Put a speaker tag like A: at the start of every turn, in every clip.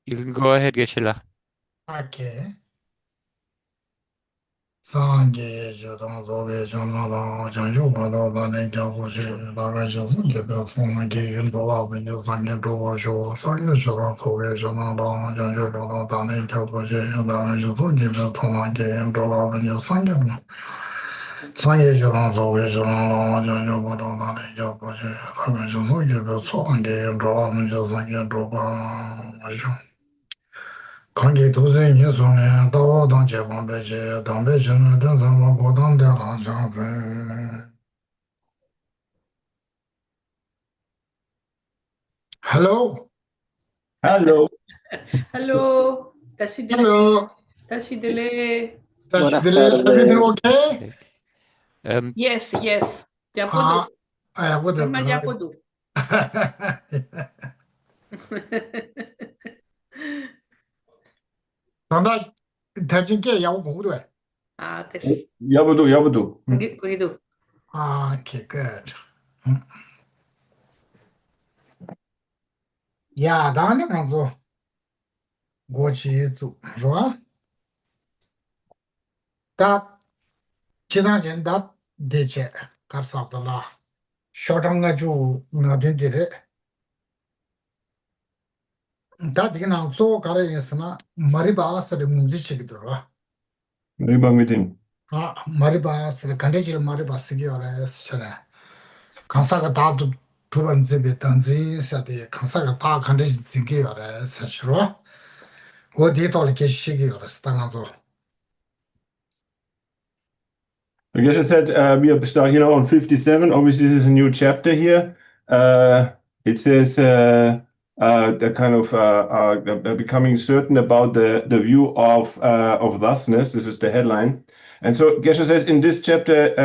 A: You can go ahead, Geshe-la.
B: Okay. Sangye jodong zoge jonala janju bada bane gyabu je daga josu gebe sona ge indola binyo sangye dobo jo sangye jodong zoge jonala janju bada bane gyabu je daga josu gebe sona ge indola binyo sangye jodong zoge jonala janju bada bane gyabu je daga josu gebe sona ge indola binyo sangye dobo jo 관계 도저히 예술에 더 당제 방배제 당배제는 등산과 고단대 항상세 Hello,
C: Hello,
D: Hello, 다시 들래?
B: hello.
D: 다시 들래?
B: That's
C: buenas
B: the everything
C: tardes.
B: okay?
A: Okay. Um,
D: Yes, yes. Ya
B: Ah,
D: puedo. Sama
B: whatever.
D: ya puedo.
B: 상당히 대중께 야구 공부돼.
D: Ah, 됐어.
C: Yabudu, Yabudu.
D: 거기도.
B: Okay, good. 야, 나는 가서 고치즈, 좋아? 다 지나진 다 대체 가서더라. 쇼장가주 나딘디레. 다 디나 소 가라이스나 마리바스를 문지치기더라.
C: Rüber mit ihm.
B: 아, 마리바스를 간대질 마리바스기 어레스잖아. 강사가 다두 두 번째 단지 사대 강사가 다 간대지기 어레스죠. 어디 돌게 시기 어레스 당하죠.
C: I guess I said we are starting now on 57. Obviously, this is a new chapter here. It says the kind of becoming certain about the view of thusness. This is the headline. And so Geshe says in this chapter,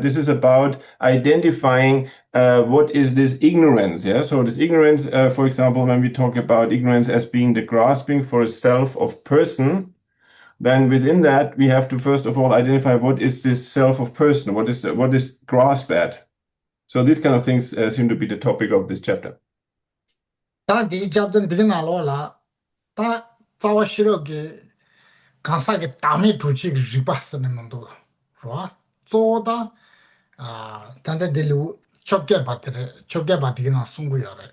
C: this is about identifying what is this ignorance. Yeah. So this ignorance, for example, when we talk about ignorance as being the grasping for a self of person, then within that we have to first of all identify what is this self of person, what is grasp at. So these kind of things seem to be the topic of this chapter.
B: 다디 잡던 드리나로라 다 자와시로게 강사게 담에 두지 리바스는 놈도 좋아. 쪼다 아 단데 딜루 좁게 받들에 좁게 받기나 숨고요래.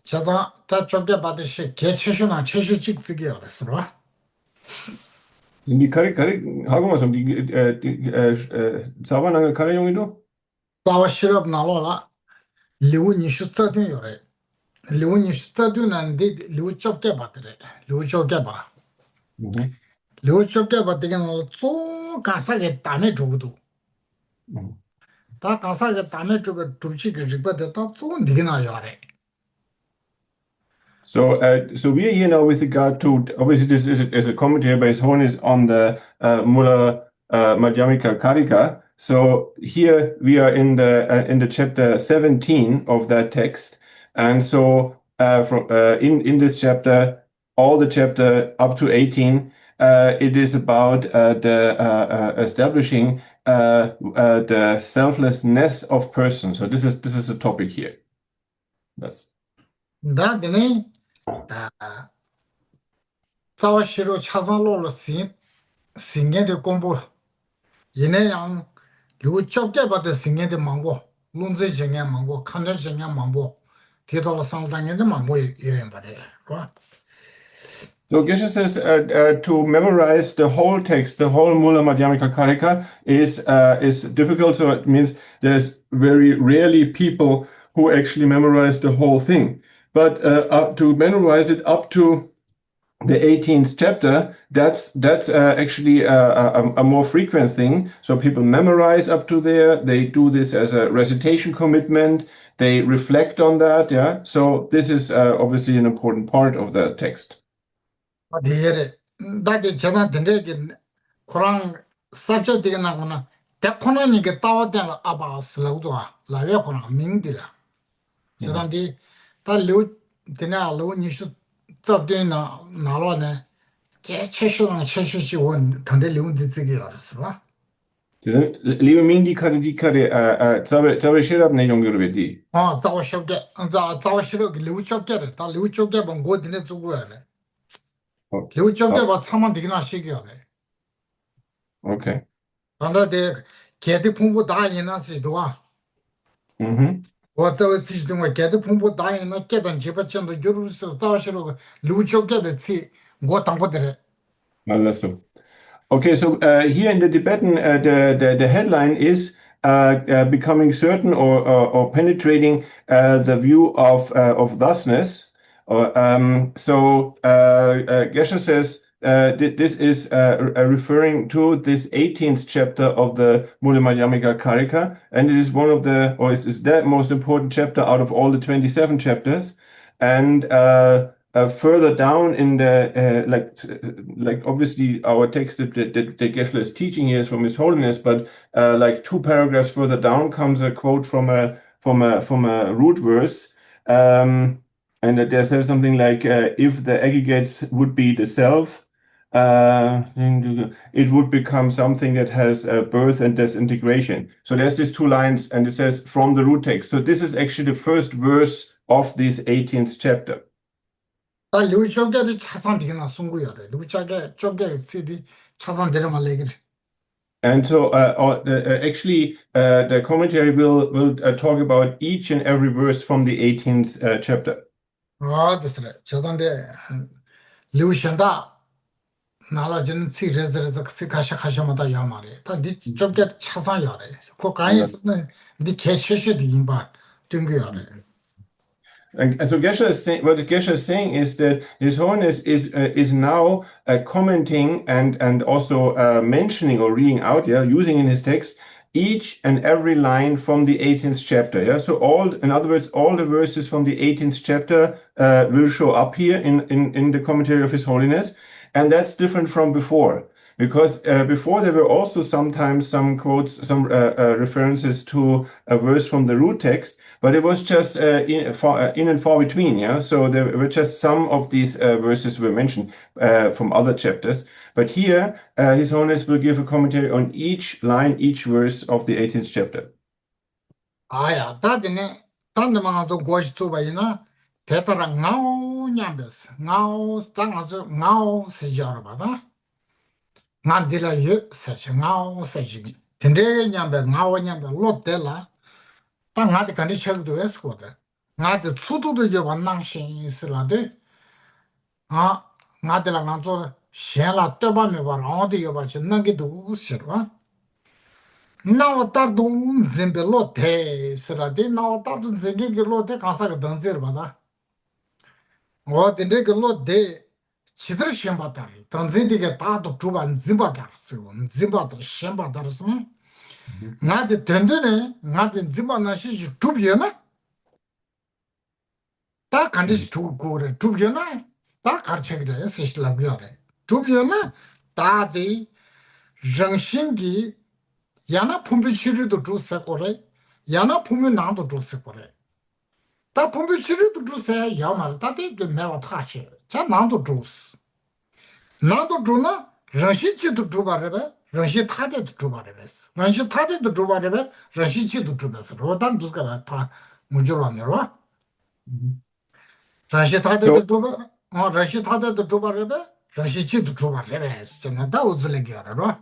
B: 자자 다 좁게 받듯이 개체슈나 체슈 찍쓰기 어랬어.
C: In die 하고 마서 사바나가 카레용이도
B: 자와시로 나로라 리우니 슈스터든 요래. 리우니 슈스터든한데 리우 좁게 받들에. 리우 좁게 봐. 리우 좁게 받기는 쪼 강사게 담에 두고도 다 가사가 담에 주고 둘치 그리버데 다 좋은 디기나 요래.
C: So we are here now with regard to, obviously this is a commentary, but his horn is on the Mulla Madhyamaka Karika. So here we are in the chapter 17 of that text, and so in this chapter, all the chapter up to 18, it is about the establishing the selflessness of person. So this is a topic here. That's.
B: 나드네 자와시로 차선로로 신경의 공부 이내양 루 좁게 받을 신경의 망고 lunzi jengya 망고 칸저 jengya 망고 뒤돌아 상당히도 망고 여행 받으래.
C: So Geshe says to memorize the whole text, the whole Mula Madhyamaka Karika is difficult. So it means there's very rarely people who actually memorize the whole thing. But to memorize it up to the 18th chapter, that's actually a more frequent thing. So people memorize up to there. They do this as a recitation commitment. They reflect on that. Yeah. So this is obviously an important part of the text.
B: 어디에 나게 제가 된데게 코랑 sabja diga na dekona ni ke tawa den aba slaudo la ya kona mingdila sedandi ta lu dina lu ni shu zabde na lo ne che che shu na che shu ji won tande lu de zige ya是吧
C: Liebe Ming, die Zabe Shirab ne Yongurvedi.
B: 자오 쇼게 자오 싫어 리우 쇼게래 다 리우 쇼게 본 고디네 주고야래 리우 쇼게 봐 사만 되기나 시기야래
C: Okay.
B: 단다데 개디 풍부 다 있나시도 와
C: Mhm.
B: 어떤 시스템에 개디 풍부 다 있나 개단 집어천도 겨루서 자오 싫어 리우 쇼게베 치 고당보들에
C: Malasso. Okay, so here in the Tibetan, the headline is becoming certain or penetrating the view of thusness. Geshe says this is referring to this 18th chapter of the Madhyamaka Karika, and it is one of the, or is the most important chapter out of all the 27 chapters. And further down in the like obviously our text that Geshe is teaching here is from His Holiness, but like 2 paragraphs further down comes a quote from a root verse, and that there says something like if the aggregates would be the self, it would become something that has birth and disintegration. So there's these 2 lines, and it says from the root text. So this is actually the first verse of this 18th chapter.
B: 다 리우 쇼게도 차상 되기나 송구야래 리우 쇼게 CD 차상 되려면 레기래
C: And so, actually, the commentary will talk about each and every verse from the 18th chapter.
B: 됐어요 저던데 리우 션다 나라지는 시리즈에서 가셔마다 야말이 다니 쇼게 차상 야래 그 가이스는 니 개셔셔도 임바 뜬거야래
C: And so Geshe is saying, what Geshe is saying is that His Holiness is now commenting and also mentioning or reading out, using in his text each and every line from the 18th chapter. So in other words, all the verses from the 18th chapter will show up here in the commentary of His Holiness, and that's different from before. Because before there were also sometimes some quotes, some references to a verse from the root text, but it was just in and far between, So there were just some of these verses were mentioned from other chapters. But here, His Holiness will give a commentary on each line, each verse of the 18th chapter.
B: 아야 다드네 단데만도 고시투바이나 대타랑 나오냐베스 나오 땅아주 나오 시자르바다 난딜라유 세시 나오 세시미 근데냐베 나오냐베 롯데라 땅아디 컨디션도 에스코데 나디 추도도 이제 완낭신 있으라데 나디랑 나조 셴라 떠바메 바라 어디 여바치 나기도 싫어 나와 따도 젬베 롯데 스라데 나와 따도 젬게 롯데 가사가 던제르 바다 어딘데 그 롯데 치드르 셴바다 던제디게 따도 주반 젬바다스 젬바다 셴바다스 나데 던데네 나데 젬바나시 주비에나 다 간디스 주고래 주비에나 다 가르쳐기래 시슬라비아래 주비에나 다디 정신기 야나 품비치리도 주세고래 야나 품이 나도 주세고래 다 품비치리도 주세 야말 다데 그 매와 타시 자 나도 주스 나도 주나 런시치도 주바레베 런시 타데도 주바레베스 런시 타데도 주바레베 런시치도 주베스 로단 두스가라 타 무조라네로 런시 타데도 주바 런시 타데도 주바레베 런시치도 주바레베스 저는 다 우즈레기야로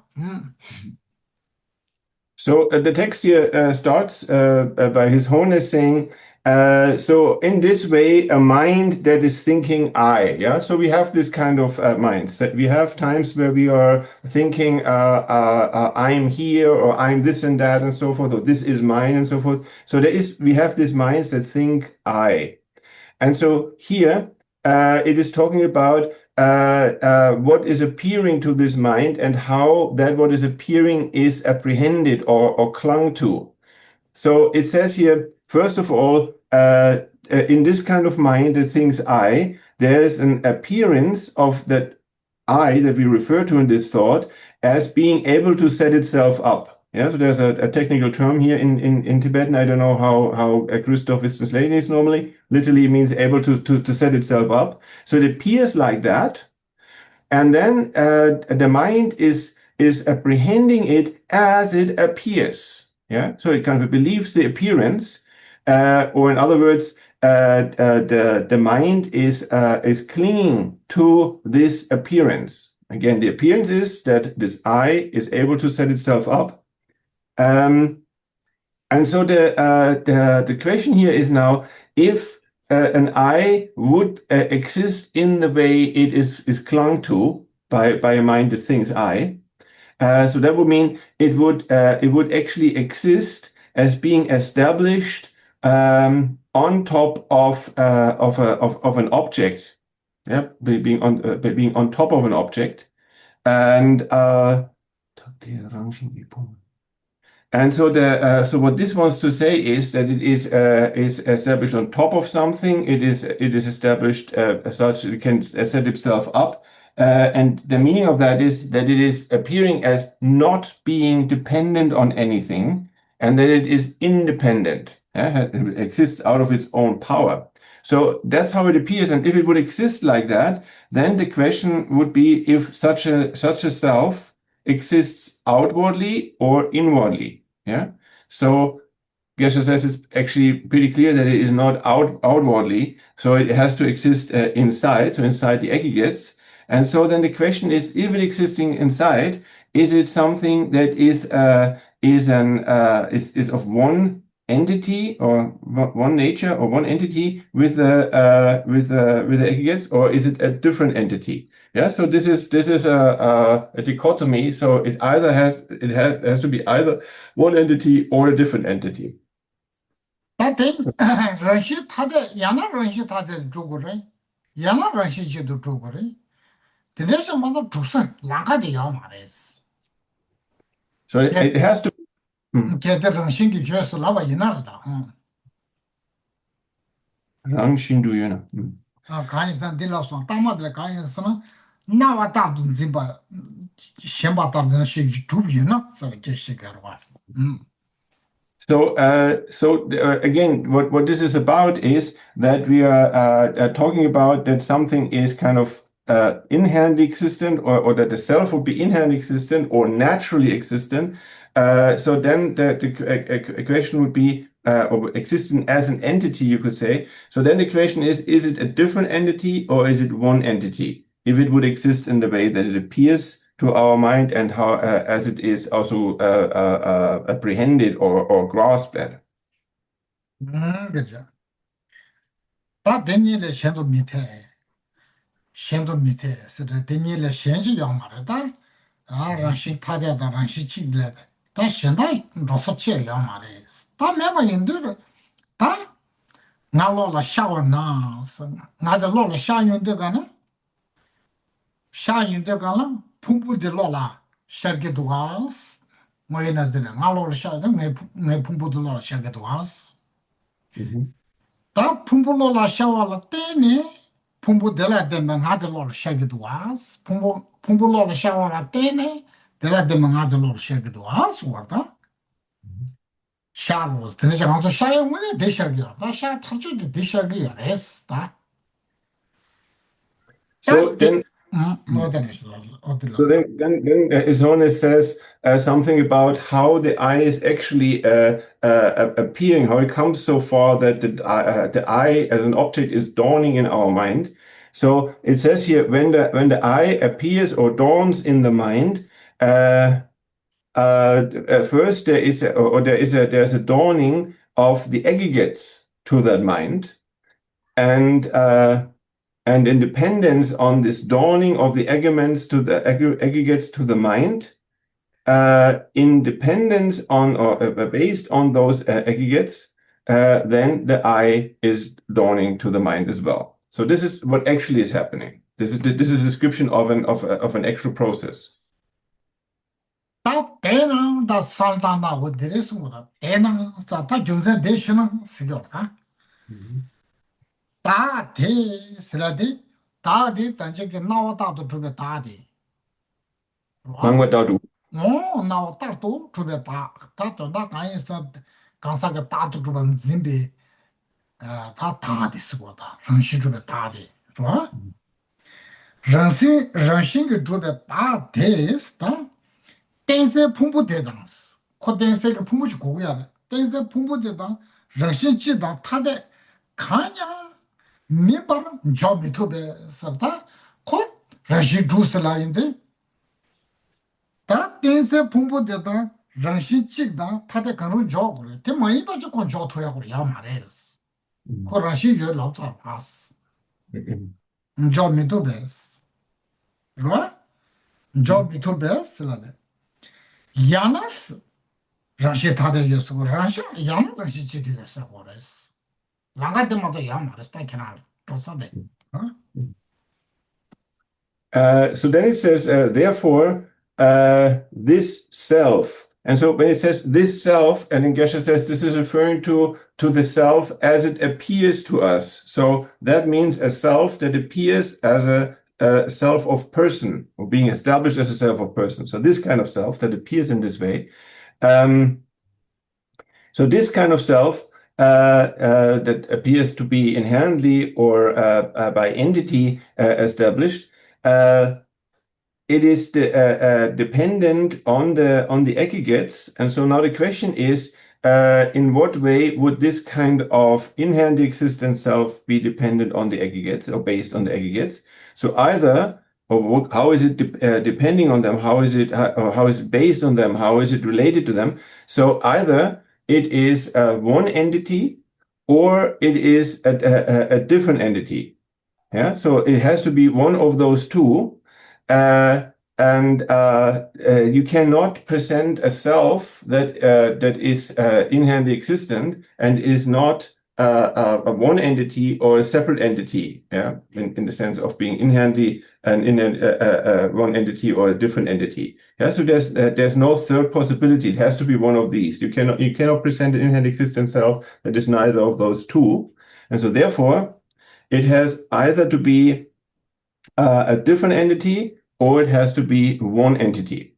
C: So the text here starts by His Holiness saying, so in this way, a mind that is thinking I, So we have this kind of minds, that we have times where we are thinking I'm here, or I'm this and that and so forth, or this is mine and so forth. So we have these minds that think I. And so here it is talking about what is appearing to this mind and how that what is appearing is apprehended or clung to. So it says here, first of all, in this kind of mind that thinks I, there's an appearance of that I that we refer to in this thought as being able to set itself up. So there's a technical term here in Tibetan. I don't know how Christoph is translating this normally. Literally it means able to set itself up. So it appears like that. And then the mind is is apprehending it as it appears. Yeah, so it kind of believes the appearance, or in other words, the mind is clinging to this appearance. Again, the appearance is that this I is able to set itself up. And so the question here is now, if an I would exist in the way it is clung to by a mind that thinks I, so that would mean it would actually exist as being established on top of an object, yeah, being on top of an object, and and so so what this wants to say is that it is established on top of something. It is established as such it can set itself up, and the meaning of that is that it is appearing as not being dependent on anything, and that it is independent. It exists out of its own power. So that's how it appears. And if it would exist like that, then the question would be if such a self exists outwardly or inwardly. Yeah. So Geshe says it's actually pretty clear that it is not outwardly, so it has to exist inside, so inside the aggregates. And so then the question is, if it existing inside, is it something that is of one entity or one nature or one entity with the aggregates, or is it a different entity? Yeah, so this is a dichotomy. So it either has to be either one entity or a different entity.
B: I think Ranshi Tade, Yana Ranshi Tade Juguri, Yana Ranshi Jidu Juguri, the nation mother Drusen, Lanka de Yamares.
C: So it has to.
B: Get the Ranshingi just lava Yanarda.
C: Rangshindu Yuna.
B: Kainstan Dilason, Tamadra Kainsana, now I thought Zimba Shembatar than she do, you know, so Geshigarwa.
C: So, again, what this is about is that we are talking about that something is kind of inherently existent, or that the self would be inherently existent or naturally existent. So then the question would be, or existing as an entity, you could say. So then the question is it a different entity or is it one entity? If it would exist in the way that it appears to our mind and how as it is also apprehended or grasped at.
B: 그죠. 다 데니엘의 셴도 밑에 쓰다 데니엘의 셴지 양말이다. 아 랑신 타자다 랑신 칭데. 다 셴다 로서치 양말이. 다 매마 인들 다 나로라 샤워나 나도 로라 샤윤데가나 샤윤데가나 풍부데 로라 샤르게도가스 뭐이나즈네 나로라 샤데 네 풍부데 로라 샤르게도가스 다 풍부로라 샤와라 때네 풍부 데라 데면 아들로 샤기도 와스 풍부로라 샤와라 때네 데라 데면 아들로 샤기도 와스 와다 샤로스 드네 장소 샤용문에 대샤기야 다샤 탈주데 대샤기야 레스다
C: So then Isone says something about how the I is actually appearing, how it comes so far that the I as an object is dawning in our mind. So it says here, when the I appears or dawns in the mind, first there's a dawning of the aggregates to that mind, and in dependence on this dawning of the aggregates to the mind, in dependence on or based on those aggregates, then the I is dawning to the mind as well. So this is what actually is happening. This is a description of an actual process.
B: 다 때나 다 살다나 어디래서보다 때나 다 존재 대신은 쓰겨다 다대 쓰라디 다디 단적이 나왔다도 주베 다디
C: Mangwa
B: 나왔다도 주베 다 전다 간에서 간사가 다도 주변 진비 다 다디 쓰고다 런시 주베 다디 좋아 런시 그 주베 다데스다 댄세 풍부대당스 코 댄세가 풍부지 고야 댄세 풍부대당 정신지당 타대 가냐 미바람 조비토베 sabta 코 러시 주스라인데 다 댄세 풍부대당 정신지당 타대 가는 조그래 대 많이 봐줘 건 조토야 그래 야 말해스 코 러시 저 럽자 파스 조미토베스 그러 조비토베스라데 야나스 Rashi Tade Yusuku, Rashi, Yama Rashi Chiti Sabores. Langa de Moto Yamaris, they cannot.
C: So then it says, therefore, this self. And so when it says this self, and then Geshe says this is referring to the self as it appears to us. So that means a self that appears as a self of person, or being established as a self of person. So this kind of self that appears in this way. So this kind of self that appears to be inherently or by entity established, it is dependent on the aggregates. And so now the question is, in what way would this kind of inherently existent self be dependent on the aggregates or based on the aggregates? So either, or how is it depending on them? How is it based on them? How is it related to them? So either it is one entity or it is a different entity. Yeah, so it has to be one of those two. And you cannot present a self that is inherently existent and is not a one entity or a separate entity, yeah, in the sense of being inherently one entity or a different entity. Yeah, so there's no third possibility. It has to be one of these. You cannot present an inherently existent self that is neither of those two, and so therefore it has either to be a different entity or it has to be one entity.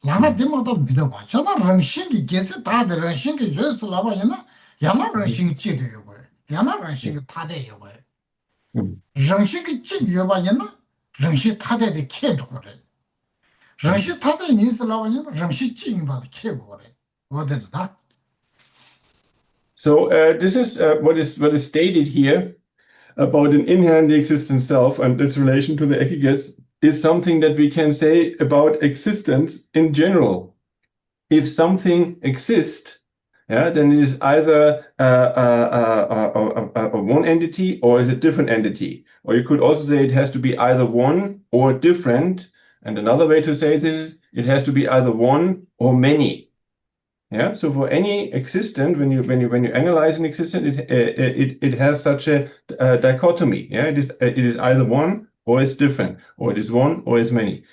B: Langa dimoto midoba, chana rangshingi gesi taade rangshingi yesu laba yana rangshingi chido yogo, yana rangshingi taade yogo. Rangshingi chid yoba yana rangshi taade de kedo gore. Rangshi taade yesu laba yana rangshi chingda de kedo gore. Odena da.
C: So this is what is stated here about an inherently existent self and its relation to the aggregates is something that we can say about existence in general. If something exists, yeah, then it is either a one entity or is a different entity. Or you could also say it has to be either one or different. And another way to say this is it has to be either one or many. Yeah. So for any existent, when you analyze an existent, it has such a dichotomy. Yeah. It is either one or it's different, or it is one or it's many.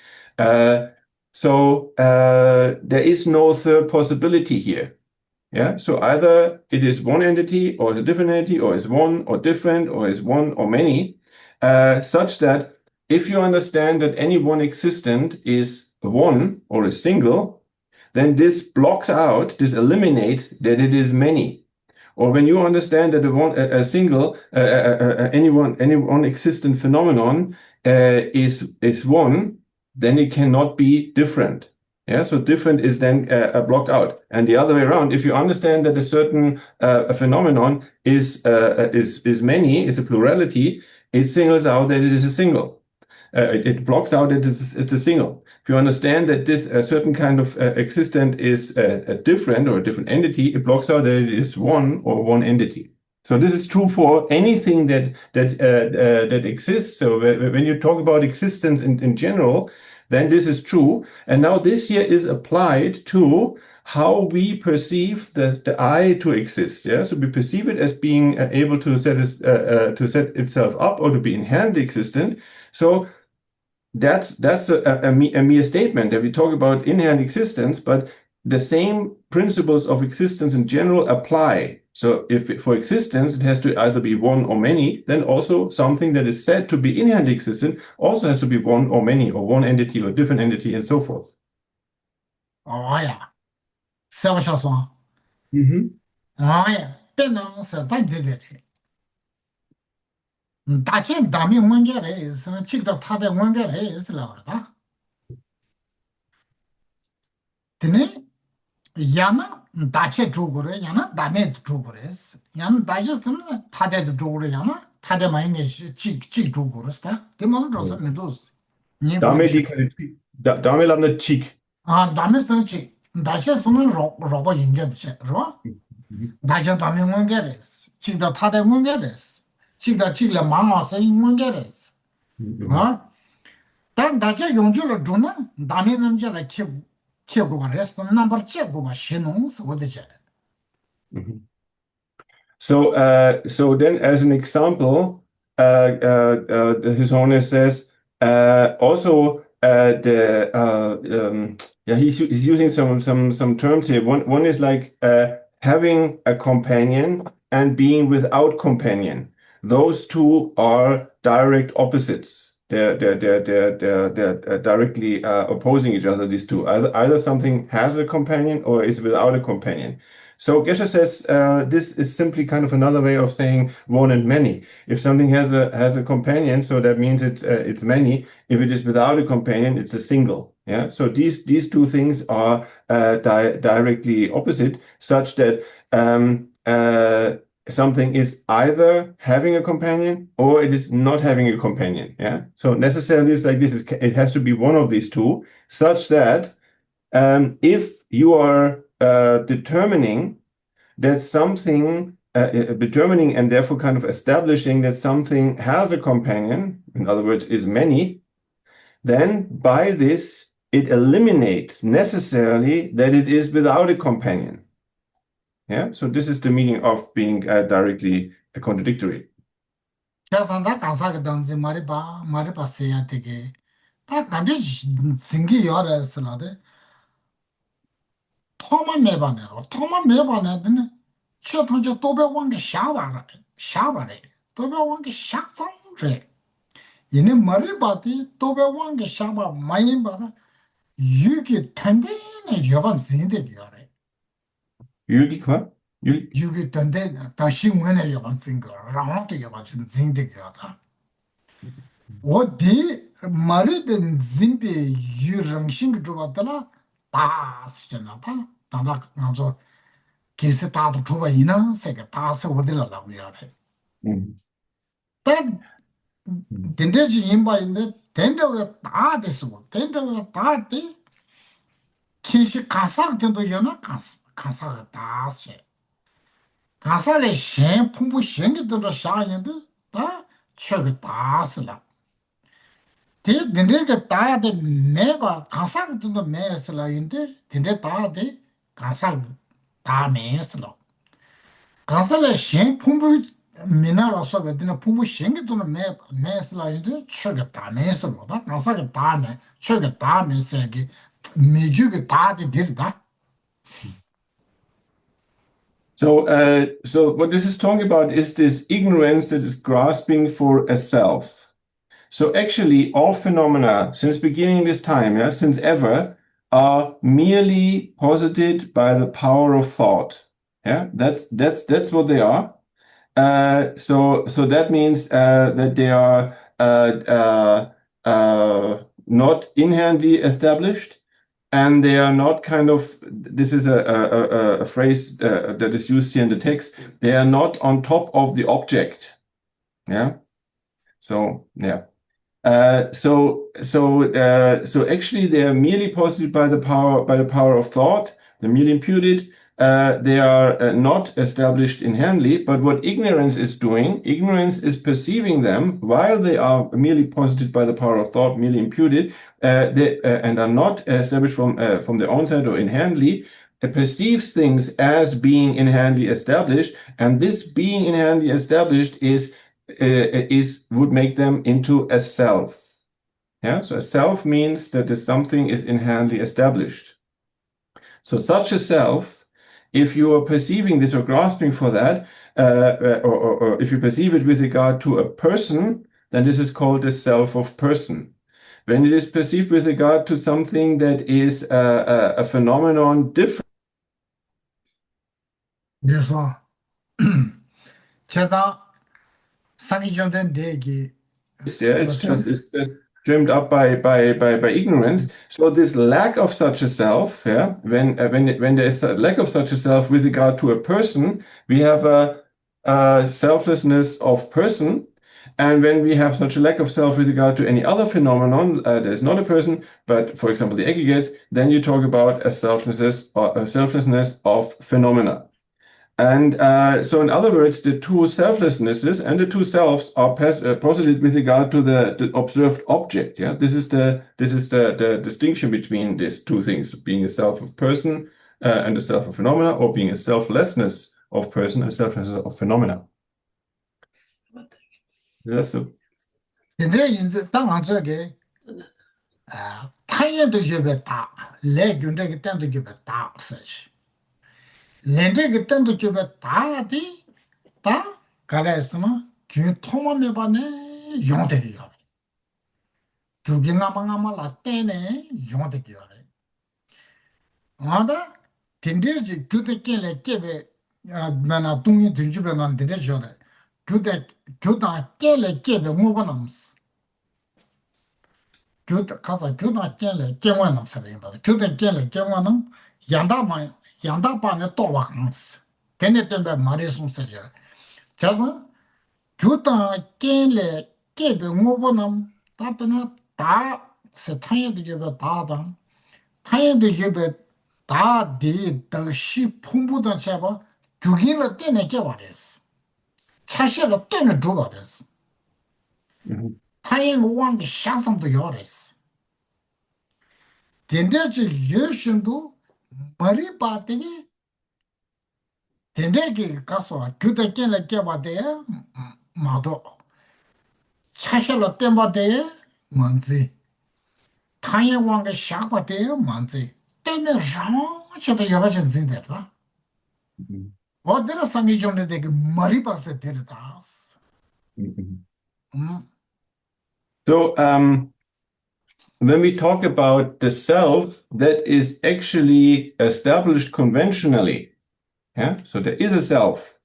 C: So there is no third possibility here. Yeah, so either it is one entity or it's a different entity, or it's one or different, or it's one or many, such that if you understand that any one existent is one or a single, then this blocks out, this eliminates that it is many. Or when you understand that any one existent phenomenon is one, then it cannot be different. Yeah, so different is then blocked out. And the other way around, if you understand that a certain phenomenon is many, is a plurality, it singles out that it is a single. It blocks out that it's a single. If you understand that this certain kind of existent is a different or a different entity, it blocks out that it is one or one entity. So this is true for anything that exists. So when you talk about existence in general, then this is true. And now this here is applied to how we perceive the I to exist. Yeah, so we perceive it as being able to set itself up or to be inherently existent. So that's a mere statement that we talk about inherent existence, but the same principles of existence in general apply. So if for existence it has to either be one or many, then also something that is said to be inherently existent also has to be one or many, or one entity or different entity and so forth.
B: Oh yeah. 세워셔서
C: Mm-hmm.
B: 아야 빼나서 다이들이 다친 담이 원결에 있으나 직접 타대 원결에 있으라고다. 드네 야나 다체 주고래 야나 담에 주고래스 야나 다졌으면 타대도 주고래 야나 타대 많이 직 주고랬다. 대만 줘서 메도스 니
C: Damit
B: 보이시.
C: damit landet Chik.
B: 아 담에서는 직 다체서는 로버 인게듯이 로 다체 담이 원결에스 직접 타대 원결에스 직접 직ለ 망와서 원결에스 아 단 다체 용줄을 주나 담에 남자라 키고 말했어 넘버 체고 봐 신용스 어디지.
C: So then, as an example, His Holiness says also he's using some terms here. One is like having a companion and being without companion. Those two are direct opposites. They're directly opposing each other. These two, either something has a companion or is without a companion. So Geshe says this is simply kind of another way of saying one and many. If something has a companion, so that means it's many. If it is without a companion, it's a single. Yeah. So these two things are directly opposite, such that something is either having a companion or it is not having a companion. Yeah. So necessarily, it's like this: it has to be one of these two, such that if you are determining that something, determining and therefore kind of establishing that something has a companion, in other words, is many, then by this it eliminates necessarily that it is without a companion. Yeah, so this is the meaning of being directly contradictory.
B: 그래서 나 간사가 당지 말이 봐 세야 되게 다 간지 생기 열었으라데 토만 매반에는 최통저 도배왕게 샤바래 도배왕게 샥상제 이네 머리 바디 도배왕게 샤바 많이 봐라 유기 텐데네 여반 진데기야래
C: Yulgikwa?
B: 유기 텐데 다시 원에 여반 생거 라운드 여반 진데기야다 어디 말이든 진비 유랑신 주바더라 다 쓰잖아 봐 다다 가서 기스 다도 주바 이나 세게 다 세워들라고 해야래 딱 덴데지 임바인데 덴데가 다 됐어 덴데가 다 돼. 키시 가사도 연나 가사가 다 세. 가사를 신 풍부 신기들도 샤인데 다 쳐가 다 쓰라. 덴데가 다 돼. 내가 가사도 매슬라인데 덴데 다 돼. 가사 다 매슬라. 가사를 신 풍부 미나라서 그때는 풍부 신기도는 매슬라인데 쳐가 다 매슬로다. 가사가 다 매. 쳐가 다 매세기 미주가 다 되다.
C: So what this is talking about is this ignorance that is grasping for a self. So actually, all phenomena since beginning this time, yeah, since ever, are merely posited by the power of thought. Yeah, that's what they are. So that means that they are not inherently established. And they are not kind of, this is a phrase that is used here in the text, they are not on top of the object. Yeah. So, yeah. So actually they are merely posited by the power of thought, they're merely imputed. They are not established inherently, but what ignorance is doing, ignorance is perceiving them while they are merely posited by the power of thought, merely imputed, and are not established from their own side or inherently, perceives things as being inherently established, and this being inherently established would make them into a self. Yeah, so a self means that something is inherently established. So such a self if you are perceiving this or grasping for that, or if you perceive it with regard to a person, then this is called the self of person. When it is perceived with regard to something that is a phenomenon different,
B: This one. Chesa Saki Jonten Degi.
C: yeah, it's just trimmed up by ignorance. So this lack of such a self, yeah, when there is a lack of such a self with regard to a person, we have a selflessness of person. And when we have such a lack of self with regard to any other phenomenon, there's not a person, but for example the aggregates, then you talk about a selflessness or a selflessness of phenomena. And so, in other words, the two selflessnesses and the two selves are posited with regard to the observed object. Yeah, this is the distinction between these two things: being a self of person and a self of phenomena, or being a selflessness of person and selflessness of phenomena. That's the.
B: Dende in the Tang Tanya to give a ta, leg you take it to give a ta such. Lende get to give a ta di ta, Karesma, Q Toma Mebane, Yonte Yore. Tuginamanga Latene, Yonte Yore. Other Tindizi, Kutekele Kebe, Mana Tungi to Jubanan Dindijore. Kuda Kele Kebe Mobanums. Good Casa Kuda Kele, Kewanum Sarimba, Kuda Kele, Kewanum, Yanda Pana Towakans. Tenetembe Marison Sager. Chaza, Kuda Kele, Kebe Mobanum, Tapena, Ta, Setaya to give a Tada, Taya to give it, Ta di, the sheep Pumbuda Chaba, Kugila Tene Kevaris. Chashela Tene Drugaris.
C: Mhm.
B: Tayang Wang Shasam to Yoris. Tendechi Yoshindu, Mari Patini, Tendeki Kaswa, Kutakin la Kebadea, Mado, Chashala Tembadea, Manzi, Tanya Wanga Shakwadea, Manzi, Tene Ram, Chata Yavachan Zindeta.
C: Mhm.
B: What there are Sangi Jonde de Maripas de Territas.
C: Mhm. So, when we talk about the self that is actually established conventionally, yeah, so there is a self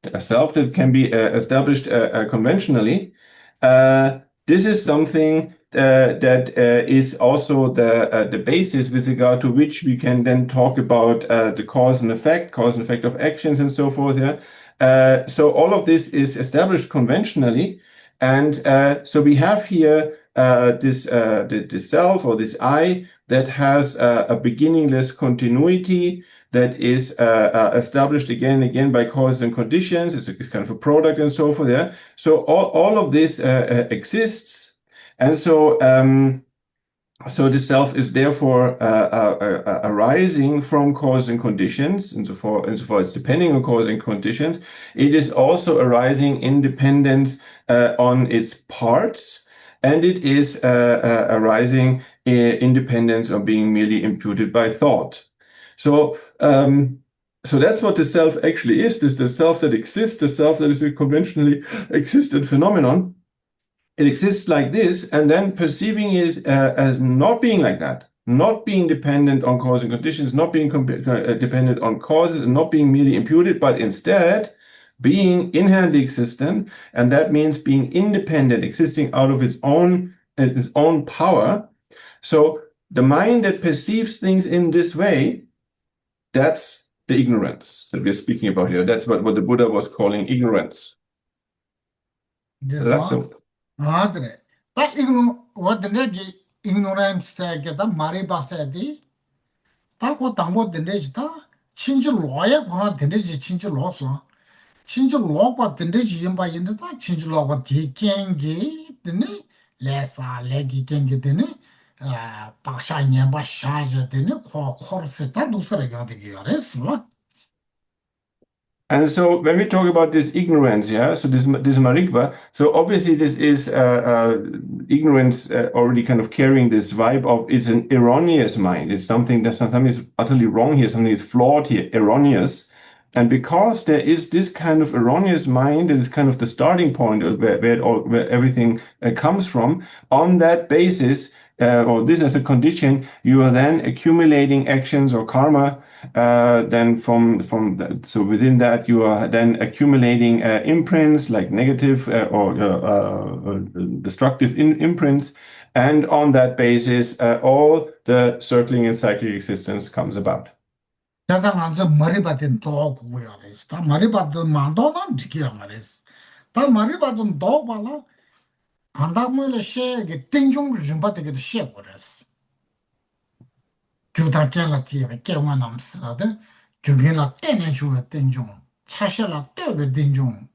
C: that can be established conventionally. This is something that is also the basis with regard to which we can then talk about the cause and effect of actions and so forth. Yeah? So all of this is established conventionally, and so we have here the self or this I that has a beginningless continuity that is established again and again by causes and conditions. It's kind of a product and so forth. Yeah. So all of this exists, and so the self is therefore arising from cause and conditions, insofar as depending on cause and conditions. It is also arising in dependence on its parts, and it is arising in dependence on being merely imputed by thought. So that's what the self actually is. This is the self that exists, the self that is a conventionally existent phenomenon. It exists like this, and then perceiving it as not being like that, not being dependent on cause and conditions, not being dependent on causes, and not being merely imputed, but instead being inherently existent, and that means being independent, existing out of its own power. So the mind that perceives things in this way, that's the ignorance that we're speaking about here. That's what the Buddha was calling ignorance.
B: This
C: That's
B: one, Madre. That what the negi ignorance said, get the Mariba said, Taco Tango the Nejta, Chinja lawyer, one the Neji Chinja Losso, Chinja law, but the Neji Yimba in the Chinja law, but he can get the ne, Lessa, leggy can get the ne, Pasha Yamba Shaja, the ne, course, that was a got the Gores, what?
C: And so when we talk about this ignorance, yeah, so this marikva, so obviously this is ignorance already kind of carrying this vibe of it's an erroneous mind. It's something that something is utterly wrong here, something is flawed here, erroneous. And because there is this kind of erroneous mind, that is kind of the starting point of where everything comes from, on that basis, or this as a condition, you are then accumulating actions or karma. Then so within that you are then accumulating imprints like negative or destructive imprints, and on that basis all the circling and cyclic existence comes about.
B: 자당한서 머리 받은 도 구고야 그랬어. 다 머리 받은 만도는 지키야 말했어. 다 머리 받은 도 봐라. 반다물에 셰게 땡중 림바되게 셰 버렸어. 교다견라 뒤에 깨만 남스라데 교견라 떼는 주가 땡중 차셔라 떼게 땡중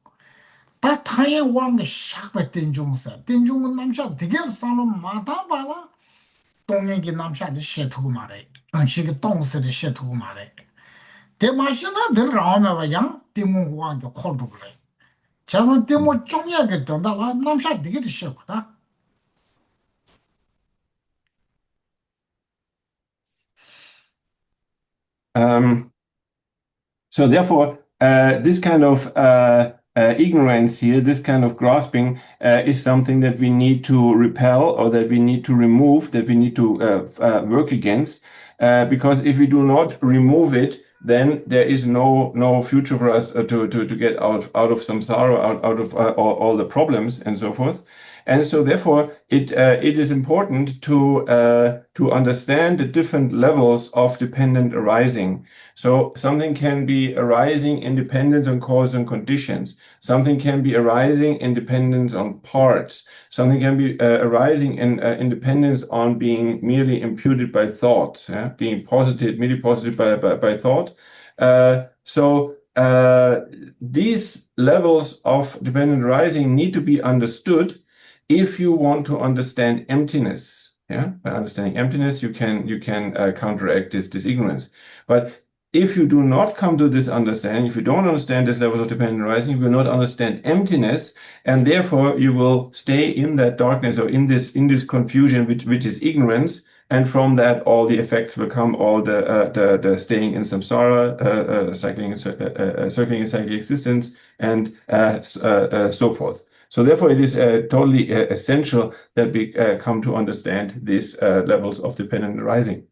B: 다 타에 왕게 샥베 땡중사 땡중은 남샤 되게 살은 마다 봐라. 동행기 남샤도 셰투고 말해. 당시게 동스의 셰투고 말해. 대마시나 늘 라오메바야 대문고한테 콜도 그래. 자선 대모 종이하게 된다라 남샤 되게 싫거다.
C: So therefore, this kind of ignorance here, this kind of grasping, is something that we need to repel, or that we need to remove, that we need to work against, because if we do not remove it, then there is no future for us to get out of samsara, out of all the problems and so forth. And so therefore it is important to understand the different levels of dependent arising. So something can be arising in dependence on cause and conditions. Something can be arising in dependence on parts. Something can be arising in dependence on being merely imputed by thought, yeah? Being posited, merely posited by thought. So these levels of dependent arising need to be understood if you want to understand emptiness. Yeah, by understanding emptiness, you can counteract this ignorance. But if you do not come to this understanding, if you don't understand this levels of dependent arising, you will not understand emptiness, and therefore you will stay in that darkness, or in this confusion, which is ignorance. And from that, all the effects will come, all the staying in samsara, circling and cyclic existence, and so forth. So therefore, it is totally essential that we come to understand these levels of dependent arising.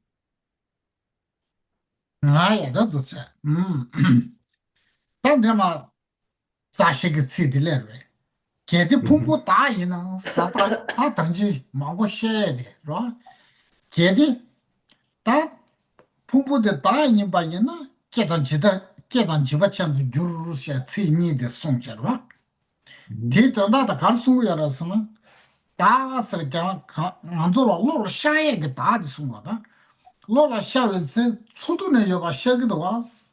B: 야, 너도 쎄. 근데마 자식이 치들래. 걔들 풍부 다 이나 다 당지 마고 셔야 돼. 로? 걔들 다 풍부데 다 이니 바이나 걔단 지바찬도 규르시아 치니데 송처럼. 뒤도나다 갈수고 알았으면 다가서 안도로 로로 샤에게 다 뒤순 거다. 로라 샤베스 초도네 여가 샤기도 왔어.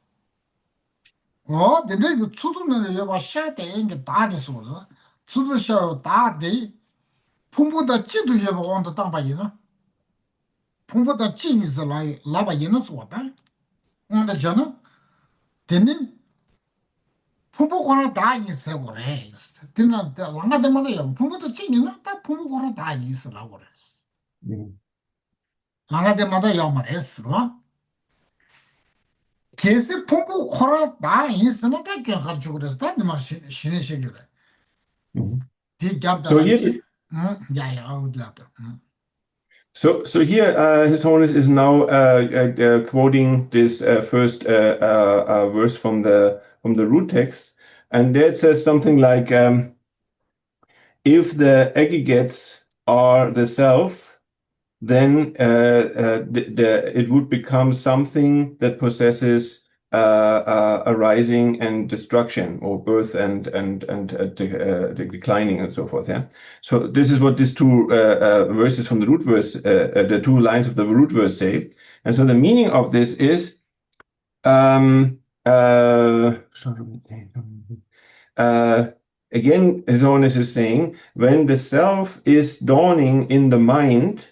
B: 근데 그 초도네 여가 샤데 이게 다 뒤순 거다. 초도 샤 다데 풍부다 지도 여가 온도 땅 바이나. 풍부다 지미스 라바 예너스와다. 근데 저는 되네 풍부고나 다 있어 그래. 되는 랑가데마다 요 풍부다 지미나 다 풍부고나 다 있으라고 그랬어. 랑가데마다 요 말했어. 계속 풍부고나 다 있으나 다 가지고 그랬어. 다 신의 그래.
C: So here,
B: yeah, I would love to.
C: So here, His Holiness is now quoting this first verse from the root text, and there it says something like, "If the aggregates are the self, then it would become something that possesses arising and destruction, or birth and declining and so forth." Yeah. So this is what these two verses from the root verse, the two lines of the root verse say. And so the meaning of this is, again, His Holiness is saying, when the self is dawning in the mind,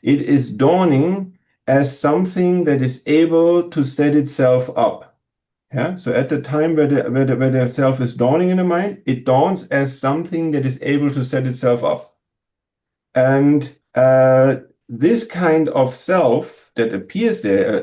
C: it is dawning as something that is able to set itself up. Yeah. So at the time where the self is dawning in the mind, it dawns as something that is able to set itself up. And this kind of self that appears there,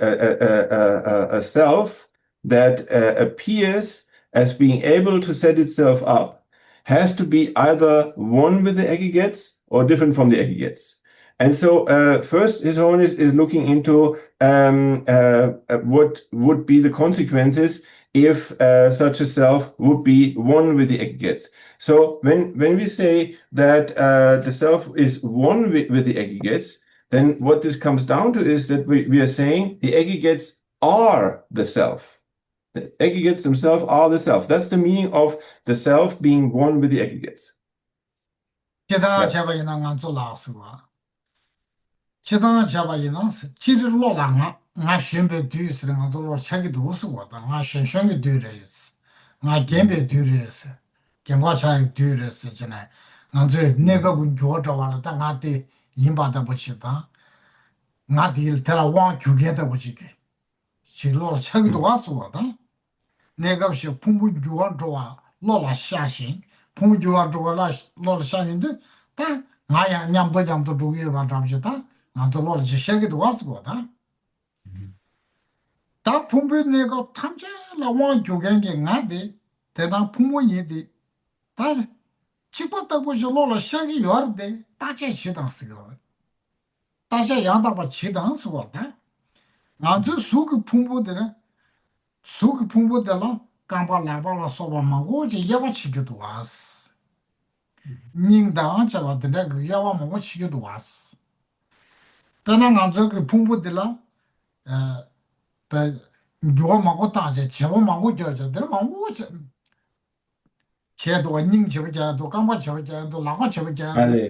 C: a self that appears as being able to set itself up, has to be either one with the aggregates or different from the aggregates. And so first His Holiness is looking into what would be the consequences if such a self would be one with the aggregates. So when we say that the self is one with the aggregates, then what this comes down to is that we are saying the aggregates are the self. The aggregates themselves are the self. That's the meaning of the self being one with the aggregates.
B: 제가
C: Yes.
B: 제가 이나 안做라스와 제가 제가 이나 지를 로랑아 나 신베 뒤스는 안做책이도 없었거든 나 신생이 뒤레스 나 gembe 뒤레스 gem과차이 뒤레스 전에 나저 내가 군 교자와라 다 나한테 임받아 보시다 나한테 테라 왕 규게다 보시게 지로 책이도 왔었거든 내가 없이 풍부 교원 좋아 로라 샤신 풍부 교원 좋아라 로라 샤신데 다 나야 냠도 냠도 두개가 잡시다 나도 로라 샤기도 왔었거든 다 풍부 내가 탐자라 왕 교견게 나데 대나 풍부니데 다 집었다 보시 로라 샤기 요르데 다제 시당스거 다제 양다바 시당스거든 나저 수그 풍부들은 수그 풍부들라 깜바 라바라 소바 망고지 야바 치기도 왔어. 닝다 잡아들 그 야바 망고 치기도 왔어. 떠난 안저 그 풍부들라 배 요가 망고 따제 제보 망고 저들 망고 제도 닝 저자도 깜바 저자도 라바 저자도
C: 네.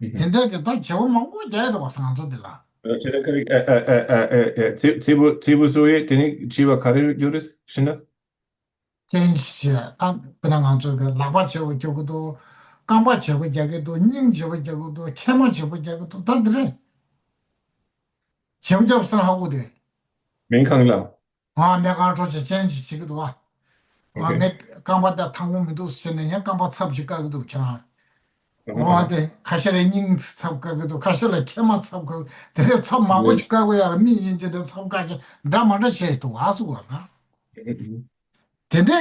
B: 근데 다 제보 망고 제도 왔어 안저들라.
C: 지부소에 되니 지와 가르 요르스 신나?
B: 괜시야 그냥 안저그 라바 저거도 깜바 저거도 닝 저거도 체마 저거도 다들 제부잡선 하고 돼.
C: 맹캉라.
B: 내가 저지 전지 지기도 와. 내 깜바다 탕공도 쓰는 깜바 삽지가도 잖아. 네 가셔래 닝 삽가도 가셔래 체마 삽가 데려 삽 마고 싶가고야 미인지도 삽가지 나만의 제도 와수거나. 근데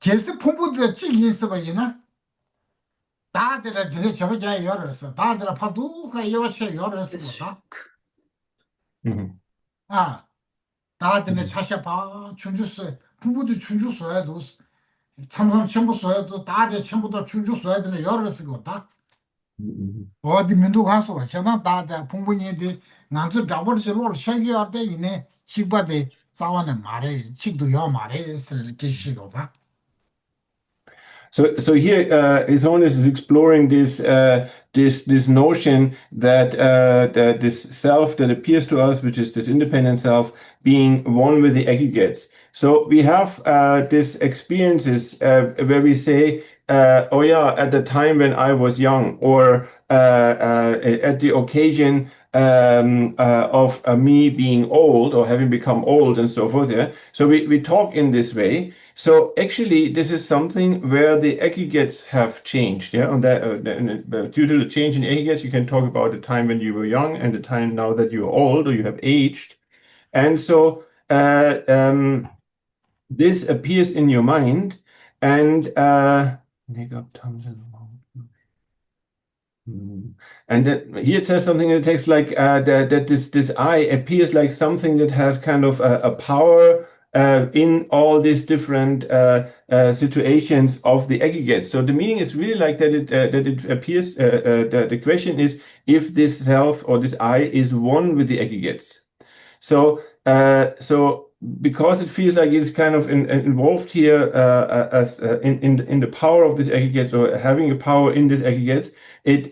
B: 계속 풍부들 찍이 있어 봐이나. 다들 들에 저거자 열었어. 다들 파두가 여셔 열었어 거다. 다들 사셔봐 춘주스 풍부들 춘주스에도 참삼 첨부스에도 다들 전부 다 춘주스에도 열었어 거다. 어디 민도 가서 저나 다들 풍부니들 난저 잡을지로 셔기할 때 이네 식바대 싸워는 말에 식도 요 말에 쓸 계시거다.
C: So here His Holiness is exploring this notion that this self that appears to us, which is this independent self, being one with the aggregates. So we have these experiences where we say, oh yeah, at the time when I was young, or at the occasion of me being old or having become old and so forth. Yeah. So we talk in this way. So actually, this is something where the aggregates have changed. Yeah, on that due to the change in aggregates, you can talk about the time when you were young and the time now that you are old or you have aged. And so this appears in your mind, and that here it says something in the text like that this I appears like something that has kind of a power in all these different situations of the aggregates. So the meaning is really like that it appears. The question is if this self or this I is one with the aggregates. So because it feels like it's kind of involved here as in the power of this aggregates or having a power in this aggregates, it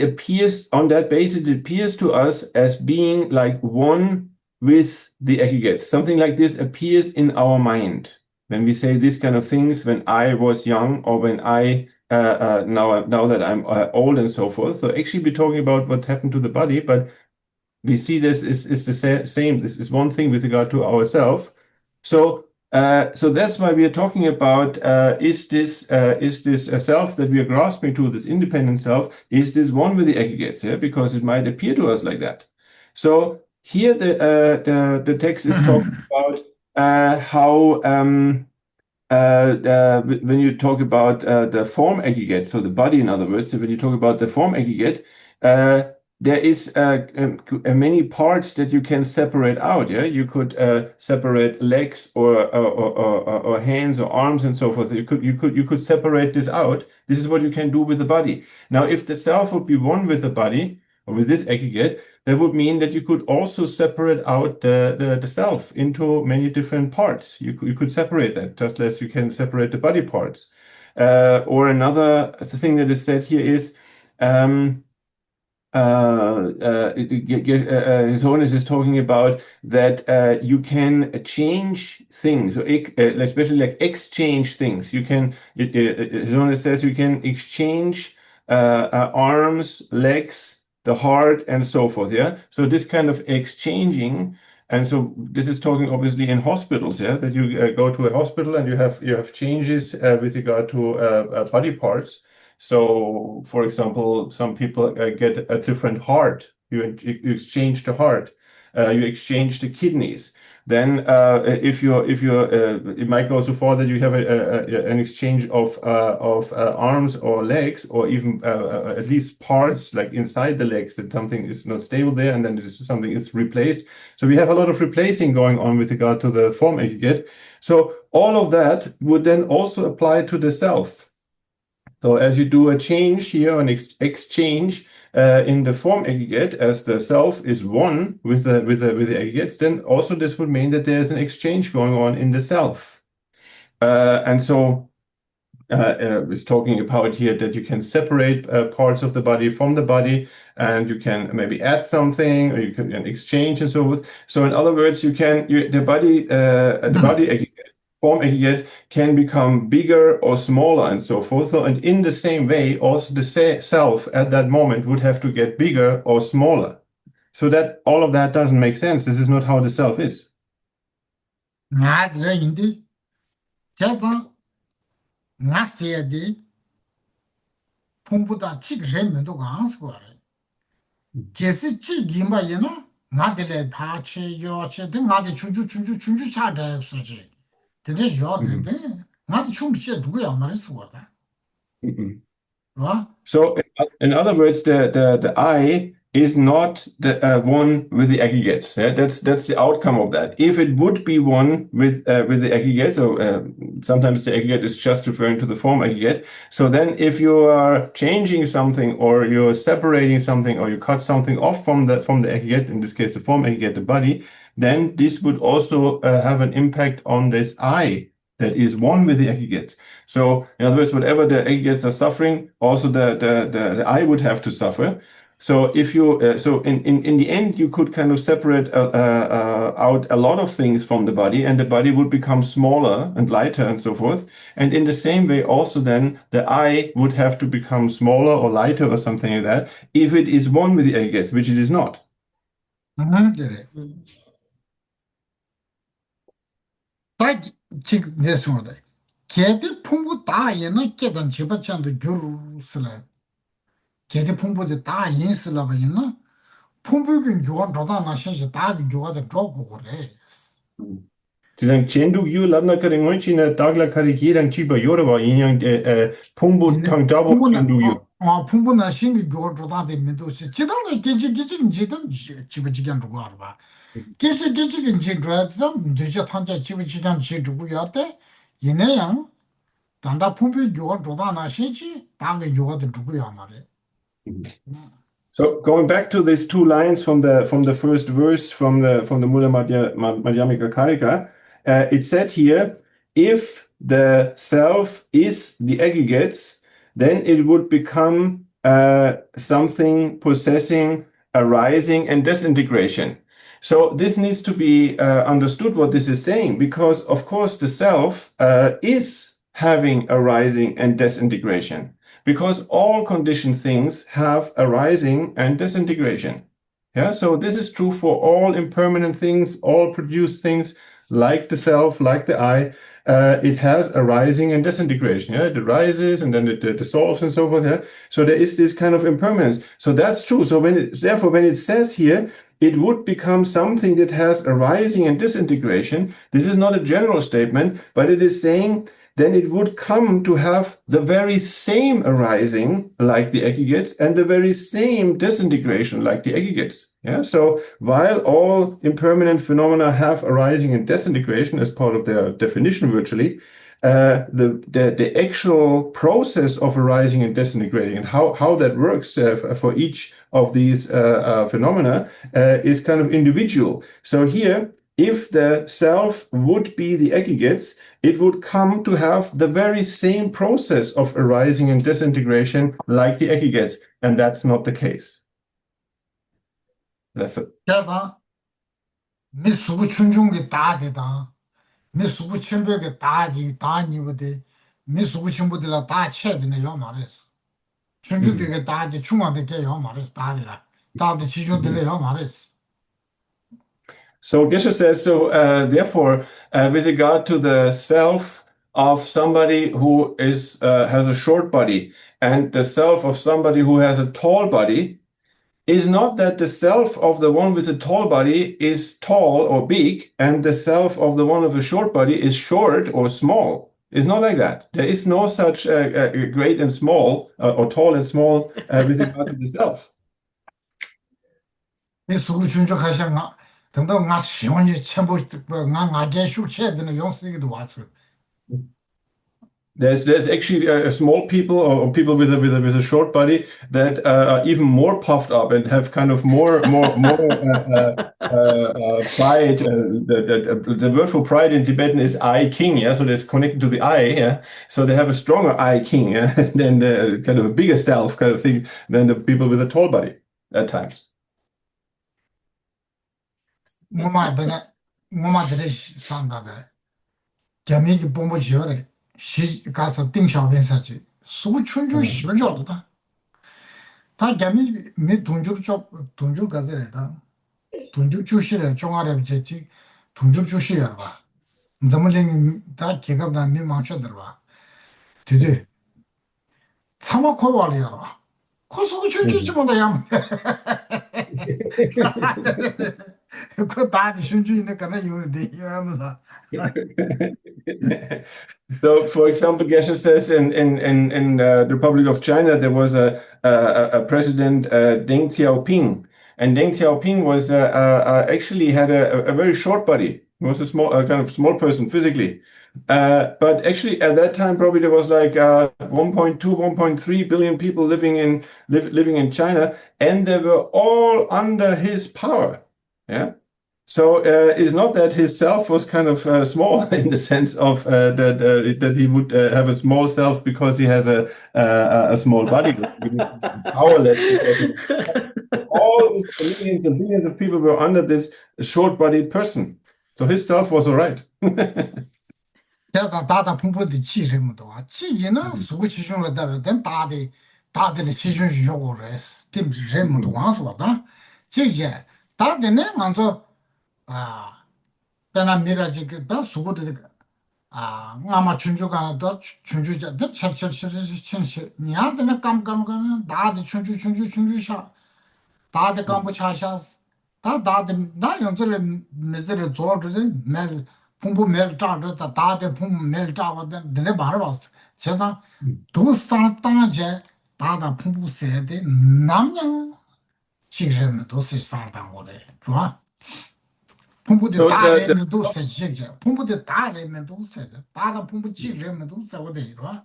C: appears on that basis. It appears to us as being like one with the aggregates. Something like this appears in our mind when we say these kind of things. When I was young, or when I now that I'm old, and so forth. So actually, we're talking about what happened to the body, but we see this is the same. This is one thing with regard to ourself. So that's why we are talking about is this a self that we are grasping to, this independent self, is this one with the aggregates? Yeah, because it might appear to us like that. So here the text is talking about how when you talk about the form aggregate, so the body, in other words, so when you talk about the form aggregate, there is many parts that you can separate out. Yeah, you could separate legs or hands or arms and so forth. You could separate this out. This is what you can do with the body. Now, if the self would be one with the body or with this aggregate, that would mean that you could also separate out the self into many different parts. You could separate that, just as you can separate the body parts. Or another thing that is said here is His Holiness is talking about that you can change things, or especially like exchange things. You can, His Holiness says you can exchange arms, legs, the heart, and so forth. Yeah. So this kind of exchanging, and so this is talking obviously in hospitals. Yeah, that you go to a hospital and you have changes with regard to body parts. So, for example, some people get a different heart. You exchange the heart. You exchange the kidneys. Then, if you're, it might go so far that you have an exchange of arms or legs, or even at least parts like inside the legs, that something is not stable there, and then something is replaced. So we have a lot of replacing going on with regard to the form aggregate. So all of that would then also apply to the self. So as you do a change here, an exchange in the form aggregate, as the self is one with the aggregates, then also this would mean that there's an exchange going on in the self. And so it's talking about here that you can separate parts of the body from the body, and you can maybe add something, or you can exchange and so forth. So in other words, the body aggregate, form aggregate, can become bigger or smaller and so forth. And in the same way, also the self at that moment would have to get bigger or smaller. So that all of that doesn't make sense. This is not how the self is. Mhm. So, in other words, the I is not the one with the aggregates. Yeah? That's the outcome of that. If it would be one with the aggregate, so sometimes the aggregate is just referring to the form aggregate. So then, if you are changing something, or you're separating something, or you cut something off from the aggregate, in this case the form aggregate, the body, then this would also have an impact on this I that is one with the aggregates. So, in other words, whatever the aggregates are suffering, also the I would have to suffer. So, if you so in the end, you could kind of separate out a lot of things from the body, and the body would become smaller and lighter and so forth. And in the same way, also then the I would have to become smaller or lighter or something like that, if it is one with the aggregates, which it is not.
B: 개디 풍부 다 얘는 깨던 집어찬도 교루스라 개디 풍부도 다 인스라 봐이나 풍부긴 교원 도다나 신시 다기 교가도 dro고 그래
C: 지금 젠두유 람나카링 원치나 다글라카리기랑 치바 요르바 인양 풍부 탕자보 젠두유
B: 풍부나 신기 교원 도다데 민도시 지도는 개지 지든 집어지간 두고 알아 개지 지도야 되게 탄자 집어지간 지두고 야때 얘네양 단다 풍부 교원 도다나 신시 다기 교가도 두고야 말해
C: So going back to these two lines from the first verse from the Madhyamaka Karika, it said here, if the self is the aggregates, then it would become something possessing, arising, and disintegration. So this needs to be understood what this is saying, because of course the self is having arising and disintegration. Because all conditioned things have arising and disintegration. Yeah, so this is true for all impermanent things, all produced things, like the self, like the I. It has a rising and disintegration. Yeah, it rises and then it dissolves and so forth. Yeah, so there is this kind of impermanence. So that's true. So therefore, when it says here, it would become something that has a rising and disintegration. This is not a general statement, but it is saying then it would come to have the very same arising like the aggregates and the very same disintegration like the aggregates. Yeah. So while all impermanent phenomena have arising and disintegration as part of their definition virtually, the actual process of arising and disintegrating and how that works for each of these phenomena is kind of individual. So here, if the self would be the aggregates, it would come to have the very same process of arising and disintegration like the aggregates, and that's not the case. That's it.
B: 제가 미수구 춘중기 다되다. 미수구 춘벽에 다니거든. 미수구 춘부들라 다 쳐드네 요 말했어. 춘주들게 다지 중앙되게 요 말했어 다리라. 다들 지중들래 요 말했어.
C: So Geshe says, therefore, with regard to the self of somebody who has a short body and the self of somebody who has a tall body, is not that the self of the one with a tall body is tall or big and the self of the one of a short body is short or small. It's not like that. There is no such great and small or tall and small with regard to the self.
B: 미수구 춘죽하셔 등등 나 시원히 첨부 나 계속 쳐드네 용쓰기도 왔어.
C: There's actually small people or people with a short body that are even more puffed up and have kind of more pride. The word for pride in Tibetan is I king. Yeah, so that's connected to the I. Yeah, so they have a stronger I king, yeah, than the kind of a bigger self kind of thing than the people with a tall body at times.
B: 뭐마들이 상가다. 개미기 bombo 지어래. 시 가서 띵샤빈사지. 수구 춘중 시절이다. 다 개미 미 돈줄 쪽 돈줄 가져래다. 돈줄 주시래 종아래 제지 돈줄 주시야 봐. 점을링 다 기갑나 미 망쳐들 봐. 드디 사마코 와리야. 코수구 춘주지 못해야. 그 다지 춘주이네 가나 요리데 요하면서.
C: So, for example, Geshe says in the Republic of China, there was a president, Deng Xiaoping. And Deng Xiaoping was actually had a very short body. He was a small, kind of small person physically. But actually, at that time, probably there was like 1.2, 1.3 billion people living in China, and they were all under his power. Yeah. So it's not that his self was kind of small in the sense of that he would have a small self because he has a small body. Powerless. All these millions and billions of people were under this short-bodied person. So his self was all right.
B: 제가 다다 풍부의 지름도 지기는 수고 지중을 다든 다들 지중 요구를 했어. 팀 지름도 와서다. 지게 다들네 먼저 배나 미라지 그다 수고도 아마 춘주가 더 춘주자들 철철철철 니한테는 깜깜깜 다들 춘주샤 다들 깜부차샤 다들 나 연설을 메저를 줘르데 멜 풍부 멜 짜르다 다들 풍부 멜 짜거든 너네 말을 봤어 제가 두 살다제 다다 풍부 세대 남냥 지금은 도시 살다 거래 좋아 풍부도 다래면 도시 지게 풍부도 다래면 도시 다다 풍부 지금은 도시 어디 좋아.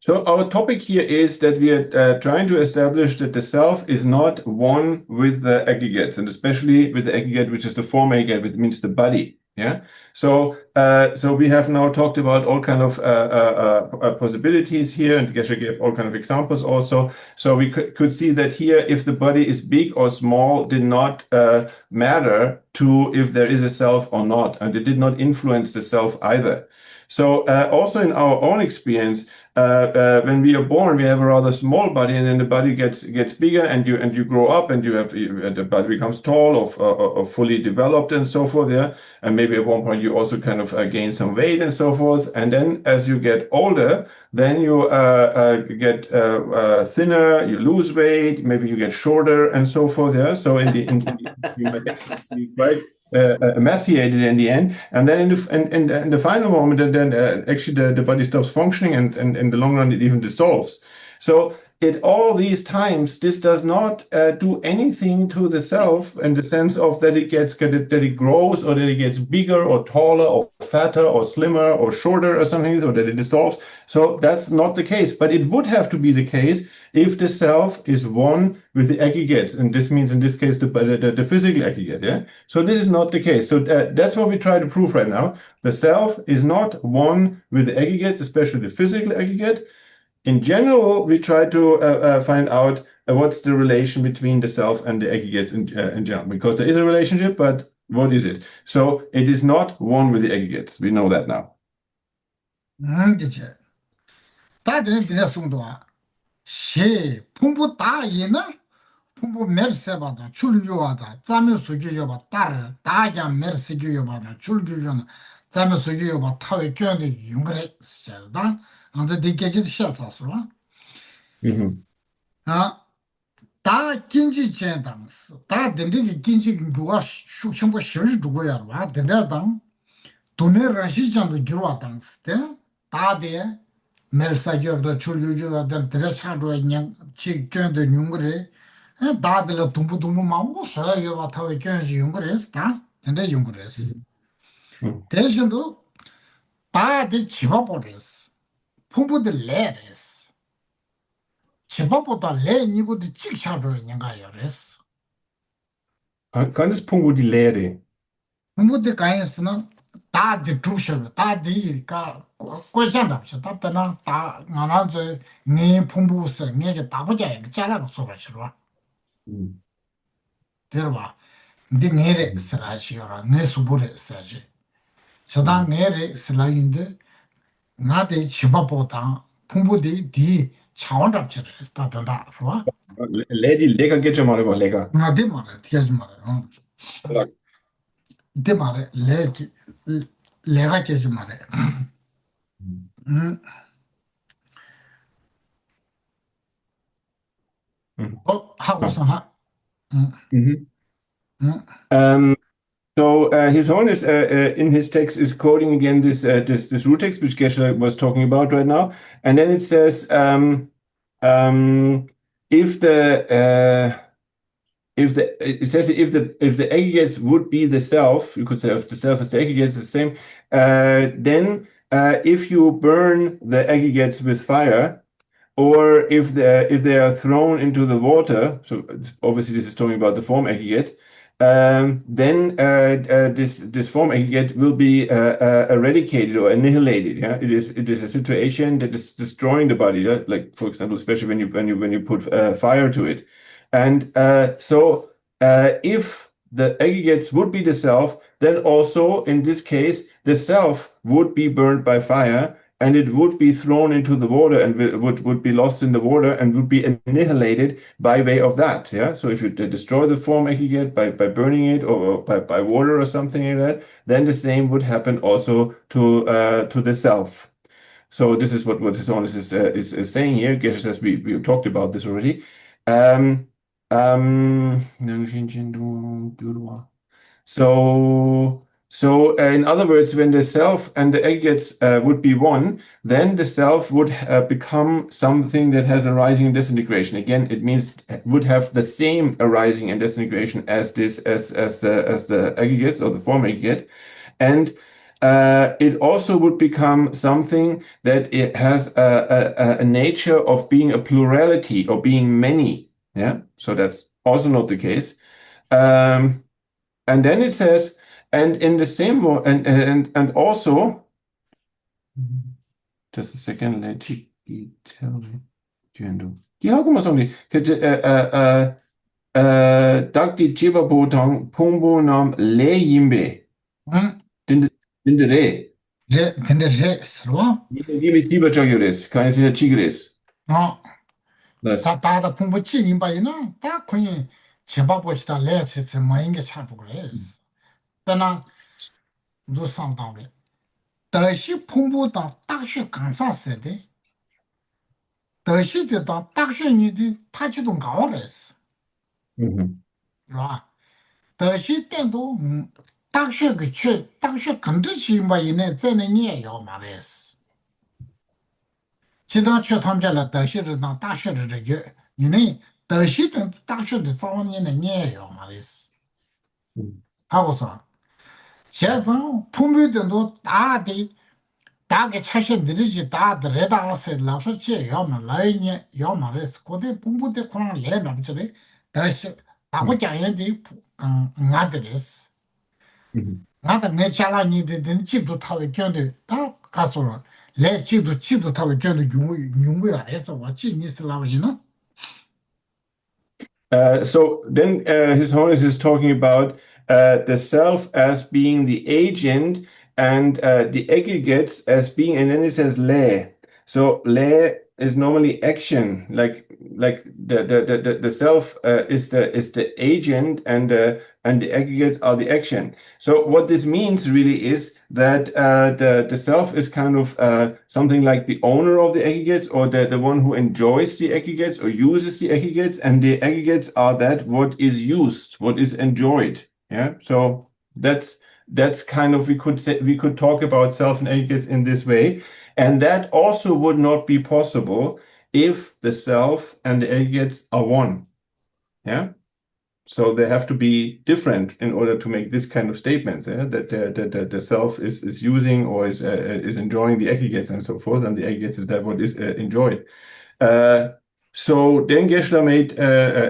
C: So our topic here is that we are trying to establish that the self is not one with the aggregates, and especially with the aggregate, which is the form aggregate, which means the body. Yeah. So we have now talked about all kind of possibilities here, and Geshe gave all kind of examples also. So we could see that here, if the body is big or small, did not matter to if there is a self or not, and it did not influence the self either. So also in our own experience, when we are born, we have a rather small body, and then the body gets bigger, and you grow up, and the body becomes tall or fully developed and so forth. Yeah, and maybe at one point you also kind of gain some weight and so forth. And then as you get older, then you get thinner, you lose weight, maybe you get shorter and so forth. Yeah, so you might be quite emaciated in the end, and then in the final moment, and then actually the body stops functioning, and in the long run it even dissolves. So at all these times, this does not do anything to the self in the sense of that it grows, or that it gets bigger or taller or fatter or slimmer or shorter or something, or that it dissolves. So that's not the case, but it would have to be the case if the self is one with the aggregates, and this means in this case the physical aggregate. Yeah. So this is not the case. So that's what we try to prove right now. The self is not one with the aggregates, especially the physical aggregate. In general, we try to find out what's the relation between the self and the aggregates in general, because there is a relationship, but what is it? So it is not one with the aggregates. We know that now.
B: 시 풍부 다이나 풍부 멜세바다 출교하다 자면 수교여바 딸 다야 멜세교여바다 출교는 자면 수교여바 타외 교의 용거래 시절다 안데 디게지 샤사서 다 긴지 제당스 다 덴디기 긴지 누가 숙청부 실을 두고야 봐 덴다당 돈에 라시장도 기로하당스 때 다데 멜사교도 출교교도 드레차도 그냥 직견도 용거래 다들 동부동부 마음고 서요 타외 교의 용거래스다 근데 용거래스 대신도 다들 집어버렸어 풍부들 레레스 집어보다 레니고도 직샤로 있는가요 그랬어
C: Kann das Punkt, wo die Lehre?
B: 풍부들 가인스는 다들 두셔 다들 가 꼬샹답셔 답변은 다 나나저 네 풍부스 네게 다보자 잘라고 소리시로 들어봐 네 내래 쓰라시오라 내 수보래 쓰지 저다 내래 쓰라인데 나대 집어보다 풍부디 디 차원답지를 했다던다 좋아
C: Die lecker geht schon mal über lecker.
B: 나대 말해 티하지 말해 내 말해 내가 깨지 말해 하고서
C: So His Holiness in his text is quoting again this root text which Geshe was talking about right now, and then it says if the aggregates would be the self, you could say if the self is the aggregates the same, then if you burn the aggregates with fire, or if they are thrown into the water, so obviously this is talking about the form aggregate, then this form aggregate will be eradicated or annihilated. Yeah, it is a situation that is destroying the body. Yeah? Like for example, especially when you put fire to it, and so if the aggregates would be the self, then also in this case the self would be burned by fire. And it would be thrown into the water and would be lost in the water and would be annihilated by way of that. Yeah. So if you destroy the form aggregate by burning it or by water or something like that, then the same would happen also to the self. So this is what His Holiness is saying here. Geshe says we talked about this already. So in other words, when the self and the aggregates would be one, then the self would become something that has arising and disintegration. Again, it means it would have the same arising and disintegration as the aggregates or the form aggregate, and it also would become something that it has a nature of being a plurality or being many. Yeah, so that's also not the case. And then it says. And in the same way, and also, just a second, let me tell me. Die 하고만 성리. 닥디 지바보당 풍부남 레임베. 딘드레.
B: re, tende re, sirwa.
C: Nimi siba chagyodes, kansina chigres.
B: 다
C: Nice.
B: 다다 풍부 찌인 바이나 다 그냥 제바 보시다 레치 마인게 차도 그래스 때나 누상당래 다시 풍부다 딱시 강사세데 다시도 딱시 니디 타지도 가오레스
C: Mhm.
B: 라 다시 때도 딱시 그치 딱시 간지치 바이네 전에 니에요 말레스 지다 쳐 탐자라 다시를 당 다시를 저 니네 다시도 딱시도 싸원이네 니에요 말레스 하고서 제가 품위도 다디 다게 차시 느리지 다들 레다서 라서지 야마 라이니 야마레스 코데 품부데 코랑 레 남저리 다시 다고 자연디 나드레스
C: Mhm.
B: 나다 내 잘라니데 된 지도 타वे 견데 다 가서 레 지도 타वे 견데 용구야 해서 왔지 니슬라위나
C: So then His Holiness is talking about the self as being the agent and the aggregates as being, and then it says le. So le is normally action, like the self is the agent and the aggregates are the action. So what this means really is that the self is kind of something like the owner of the aggregates or the one who enjoys the aggregates or uses the aggregates, and the aggregates are that what is used, what is enjoyed. Yeah. So that's kind of, we could talk about self and aggregates in this way, and that also would not be possible if the self and the aggregates are one. Yeah. So they have to be different in order to make this kind of statements, that the self is using or is enjoying the aggregates and so forth, and the aggregates is that what is enjoyed. So then Geshe made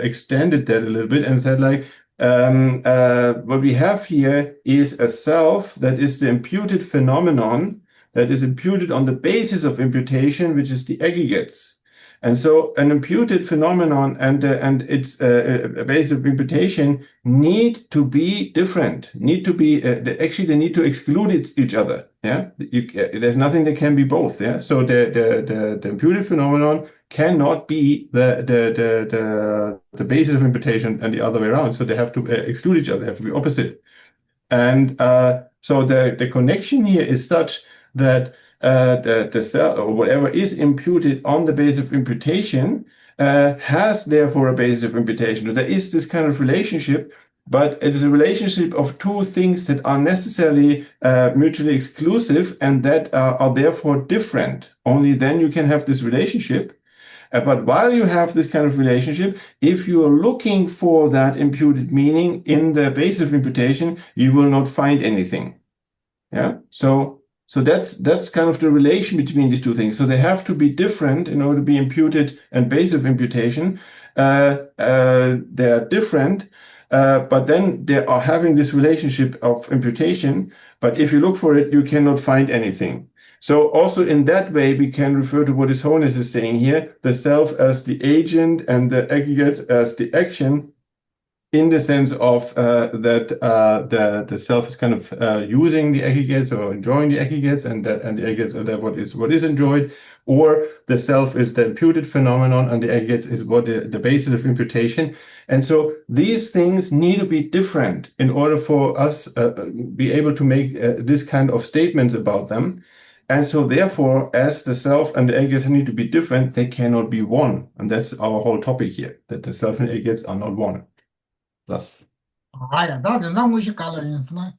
C: extended that a little bit and said like, what we have here is a self that is the imputed phenomenon that is imputed on the basis of imputation, which is the aggregates. And so an imputed phenomenon and its a basis of imputation need to be different, need to be, actually they need to exclude each other. Yeah, there's nothing that can be both. Yeah, so the imputed phenomenon cannot be the basis of imputation and the other way around. So they have to exclude each other, they have to be opposite. And so the connection here is such that the cell or whatever is imputed on the basis of imputation has therefore a basis of imputation. So there is this kind of relationship, but it is a relationship of two things that are necessarily mutually exclusive and that are therefore different. Only then you can have this relationship. But while you have this kind of relationship, if you are looking for that imputed meaning in the basis of imputation, you will not find anything. Yeah. So that's kind of the relation between these two things. So they have to be different in order to be imputed and basis of imputation. They are different, but then they are having this relationship of imputation. But if you look for it, you cannot find anything. So also in that way, we can refer to what His Holiness is saying here, the self as the agent and the aggregates as the action, in the sense of that the self is kind of using the aggregates or enjoying the aggregates, and the aggregates are that what is enjoyed, or the self is the imputed phenomenon and the aggregates is what the basis of imputation. And so these things need to be different in order for us be able to make this kind of statements about them. And so therefore, as the self and the aggregates need to be different, they cannot be one. And that's our whole topic here, that the self and aggregates are not one. Thus.
B: 아야 나도 나무시 갈라인스나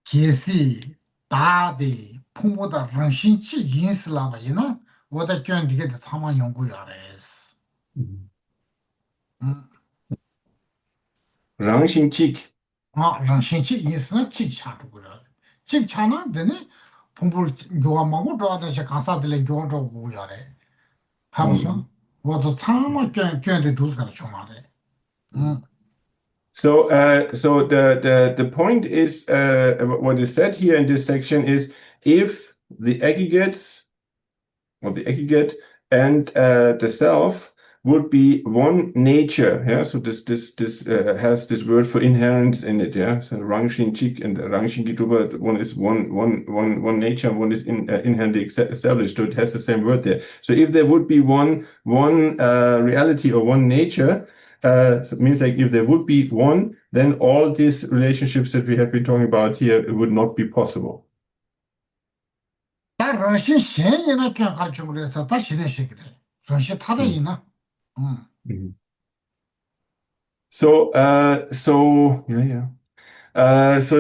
B: 계시 다디 풍부다 랑신치 인슬라바이나 오다 견디게 사만 연구야레스
C: Rangxingqik.
B: 랑신치 인스나 칙차도 그래 칙차나 되네 풍부를 요한마고 도와다시 간사들의 교원도 보고야래 하고서 와도 사만 견디 두스가 좀하래
C: So the point is what is said here in this section is, if the aggregates or the aggregate and the self would be one nature. Yeah, so this has this word for inherence in it. Yeah, so Rangshin Chik and Rangshin Gituba, one is one nature, one is inherently established. So it has the same word there. So if there would be one reality or one nature, so it means like if there would be one, then all these relationships that we have been talking about here, it would not be possible.
B: 다 런신 신이나 그냥 가르쳐 그래서 다 신의 시기래. 런신 타다이나.
C: Mhm. So so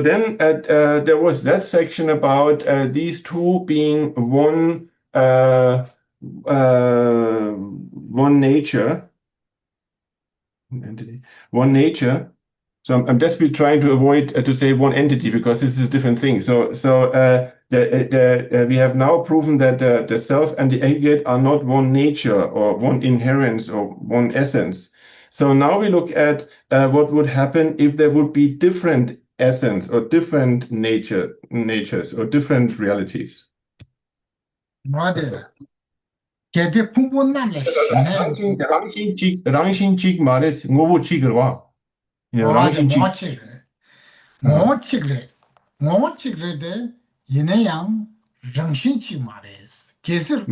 C: then there was that section about these two being one nature, entity, one nature. So I'm desperately trying to avoid to say one entity because this is a different thing. So we have now proven that the self and the aggregate are not one nature or one inherence or one essence. So now we look at what would happen if there would be different essence or different natures or different realities.
B: 뭐들 제대 풍부남래 신의
C: 랑신직 말해서 뭐부직을 와.
B: 뭐하지
C: 랑신직.
B: 뭐치 그래. 뭐치 그래. 뭐치 그래데 이내양 정신치 말해서 계속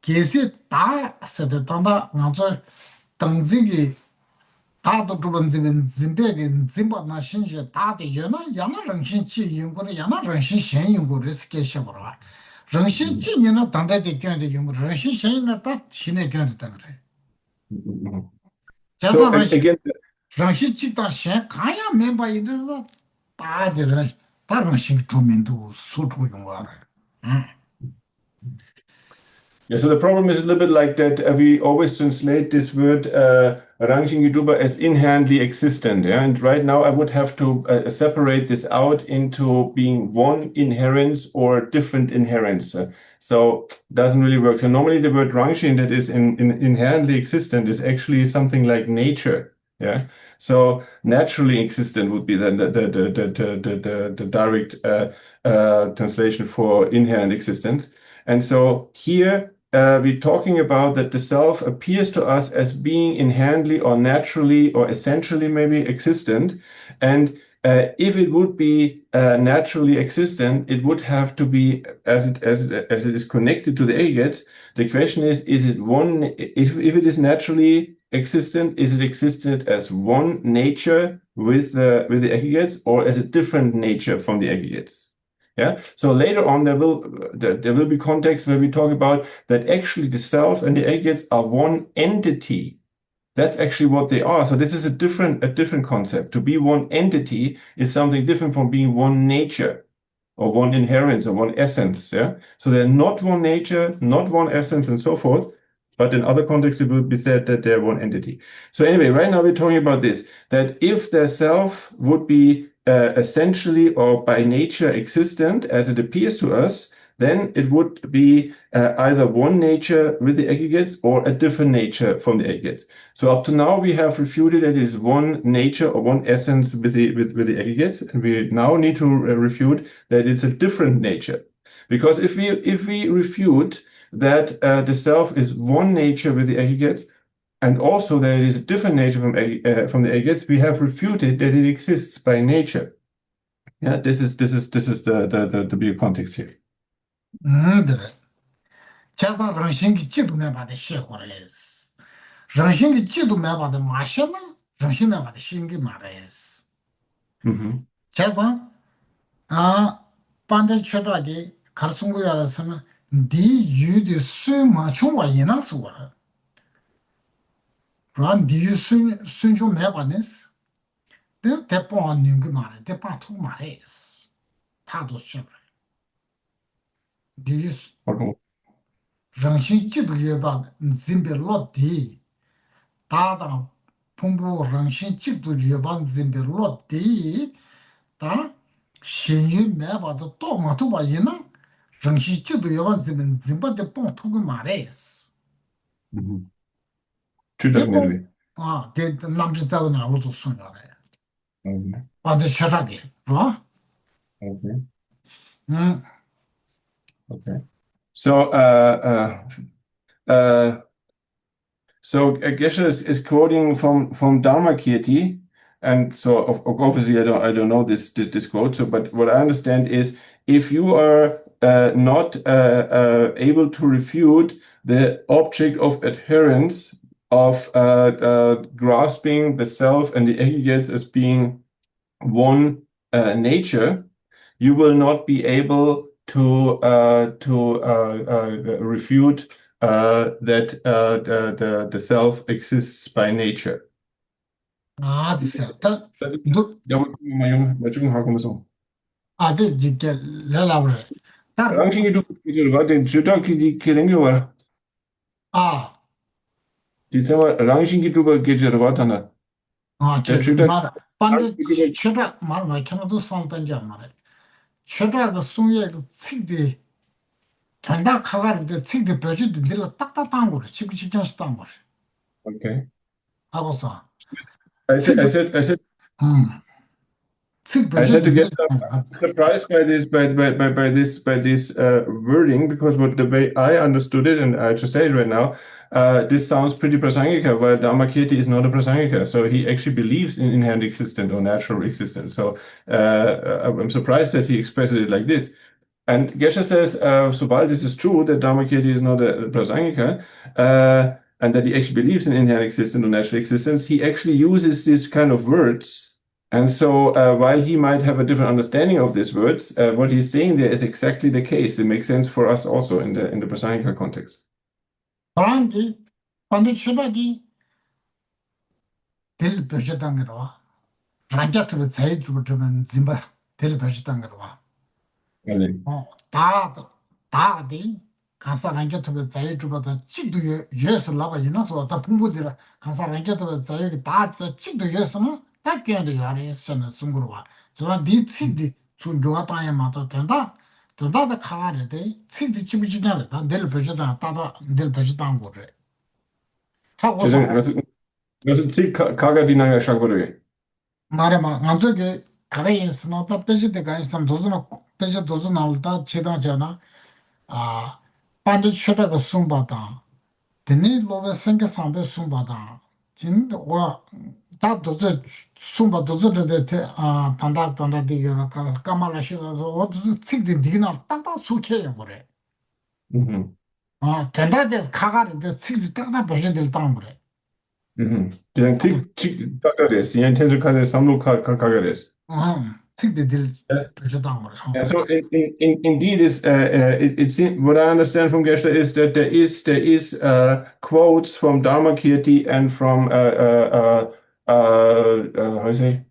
B: 계속 다 세대 단다 먼저 등지기 다도 주변지는 진대게 진바나 신시 다도 yana 정신치 연구를 yana 정신신 연구를 스케쳐 보라. 정신치는 단대대 견대 연구 정신신은 다 신의 견대다 그래.
C: So again,
B: 정신치다 신 가야 멤버 이래서 다들 다른 신 주민도 소통 연구하라.
C: yeah, so the problem is a little bit like that. We always translate this word Rangshingiduba as inherently existent. Yeah? And right now I would have to separate this out into being one inherence or different inherence. So it doesn't really work. So normally the word Rangshin that is inherently existent is actually something like nature. Yeah. So naturally existent would be then the direct translation for inherent existence. And so here we're talking about that the self appears to us as being inherently or naturally or essentially maybe existent. And if it would be naturally existent, it would have to be as it is connected to the aggregates. The question is it one? If it is naturally existent, is it existent as one nature with the aggregates, or as a different nature from the aggregates? Yeah. So later on, there will be contexts where we talk about that actually the self and the aggregates are one entity. That's actually what they are. So this is a different concept. To be one entity is something different from being one nature or one inherence or one essence. Yeah. So they're not one nature, not one essence, and so forth. But in other contexts, it will be said that they're one entity. So anyway, right now we're talking about this, that if the self would be essentially or by nature existent as it appears to us, then it would be either one nature with the aggregates or a different nature from the aggregates. So up to now, we have refuted that it is one nature or one essence with the aggregates, and we now need to refute that it's a different nature. Because if we refute that the self is one nature with the aggregates, and also that it is a different nature from the aggregates, we have refuted that it exists by nature. Yeah, this is the bigger context here.
B: 그래. 제가 정신기 지도 매바데 시고레스. 정신기 지도 매바데 마셔나 정신 매바데 신기 말레스. 제가 반대 쳐다기 가르친거 알았으면 네 유디 수 맞춘 거 이나서라. 그럼 네 순좀 매바네스. 내 대포 안 는거 말해. 대포 투 말해스. 다도 쳐. 네 정신 지도 예바 짐벨로디 다다 풍부 정신 지도 예바 짐벨로디 다 신유 매바도 또 마도 봐이나 정신 지도 예바 짐바데 뽕 투고 말해스
C: Definitely.
B: 대 남지 자고 나고도 순간에 반대 쳐라게 봐
C: Okay. Okay. So So Geshe is quoting from Dharmakirti, and so obviously I don't know this quote. So, but what I understand is if you are not able to refute the object of adherence of grasping the self and the aggregates as being one nature, you will not be able to refute that the self exists by nature.
B: 됐어요. 누,
C: 당신이
B: 이제 레라브레. 딸,
C: 주덕이 기랭겨와
B: 아,
C: 지금 랑신기 주버 계절와타나 주덕
B: 말, 반대, 최다, 말, 캐나도 상단자 말해. 최다가 송에 그 틱디, 전다 카가르데 틱디 버주도 늘어 딱딱한 거를, 시키시켰던 거를.
C: Okay.
B: 하고서,
C: I said, I
B: 틱디,
C: said, I said,
B: 틱
C: I said
B: 버주도
C: to get
B: 늘어.
C: surprised by this wording because what the way I understood it, and I just say it right now, this sounds pretty Prasangika, but Dharmakirti is not a Prasangika, so he actually believes in inherent existence or natural existence. So I'm surprised that he expresses it like this. And Geshe says, sobald this is true, that Dharmakirti is not a Prasangika, and that he actually believes in inherent existence or natural existence, he actually uses these kind of words. And so while he might have a different understanding of these words, what he's saying there is exactly the case. It makes sense for us also in the Prasangika context.
B: 바람기, 반대 최다기, 될 버주던 거로. 란자트가 자유 주고 주면 짐바, 될 버주던 거로. 다디 간사 란자트가 자유 주고도 지도 예스 라바 이나서 다 풍부들아 간사 란자트가 자유 다 지도 예스는 다 깨는데 야레스는 숨그러와 저 디치디 준교가 땅에 맞다 된다 된다다 카르데 치디 치비지나다 될 버주다 따다 될 버주다 거래 하고서
C: 그래서 지 카가디나가 샤고르.
B: 말해봐 먼저게 가레인스는 다 빼지대가 있으면 도즈나 빼지 도즈나올다 제다잖아 아 반드 쳐다가 숨바다 드니 로베 생게 상배 숨바다 진와 다 도저 숨바 도저데 아 단다 디가 까말라시라서 어디 찍디 디나 딱딱 수케요 그래 아 된다데 카가르데 찍디 딱딱 버전들 땅 그래
C: 그냥 틱 카가데스. 인텐션 카데 삼로 카가데스.
B: 찍디 딜 버전 땅 그래
C: Yeah, so indeed, it seems what I understand from Geshe is that there is quotes from Dharmakirti and from how you say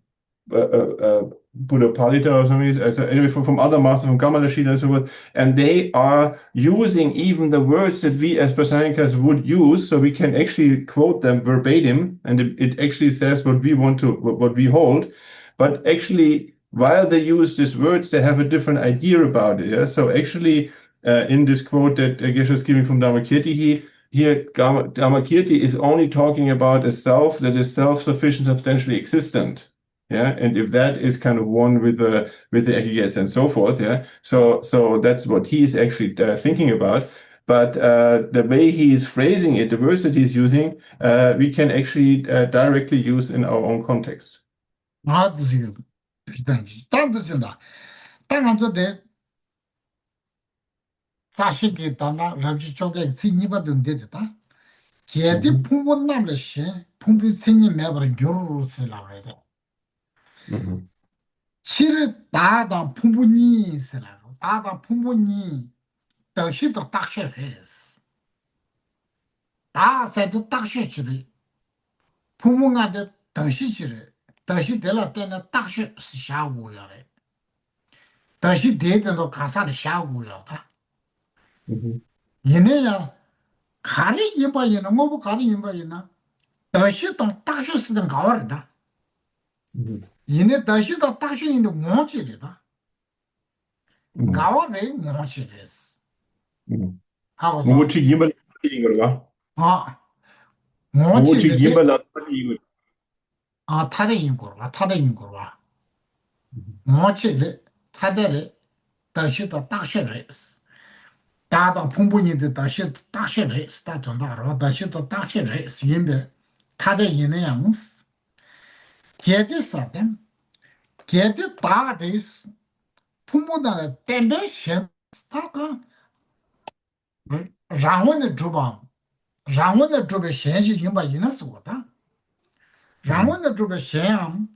C: Buddha Palita or something. So anyway, from other masters from Gamalashila and so forth, and they are using even the words that we as Prasangikas would use, so we can actually quote them verbatim, and it actually says what we want to what we hold, but actually while they use these words, they have a different idea about it. Yeah? So actually, in this quote that Geshe is giving from Dharmakirti, here Dharmakirti is only talking about a self that is self-sufficient, substantially existent. Yeah, and if that is kind of one with the aggregates and so forth, yeah. So that's what he is actually thinking about. But the way he is phrasing it, the words that he's using, we can actually directly use in our own context.
B: 땅드신다. 땅한테 내 사실이 땅나 랍지 쪽에 신이받은 데다. 걔디 풍분남래시 풍비 생이 매버린 교루스라 그래. 치를 다다 풍분이 쓰라고. 다다 풍분이 더시도 딱셔했어. 다세도 딱셔지리. 풍분한테 더시지리. 더시 될라 때는 딱셔 샤고요래. 다시 대대로 가사를 샤고요다. 얘네야 가리 이바이나 뭐 가리 이바이나 다시 또 딱시 쓰던 가와르다. 얘네 다시 또 딱시 있는 뭐지리다. 가와네 뭐지리스. 하고서
C: 뭐지 이말 이거가?
B: 아
C: 뭐지
B: 뭐지리
C: 이말 이거.
B: 아 타대인 거라. 뭐지리 타대리 다시 또 딱시리스. 다다 풍부니데 다시 다시레 스타톤다로 다시도 다시레 시인데 타데 이네양 제데사데 제데 다데스 풍부다라 템베 셴 스타카 장원의 주방 장원의 주베 셴시 임바 이나스고다 장원의 주베 셴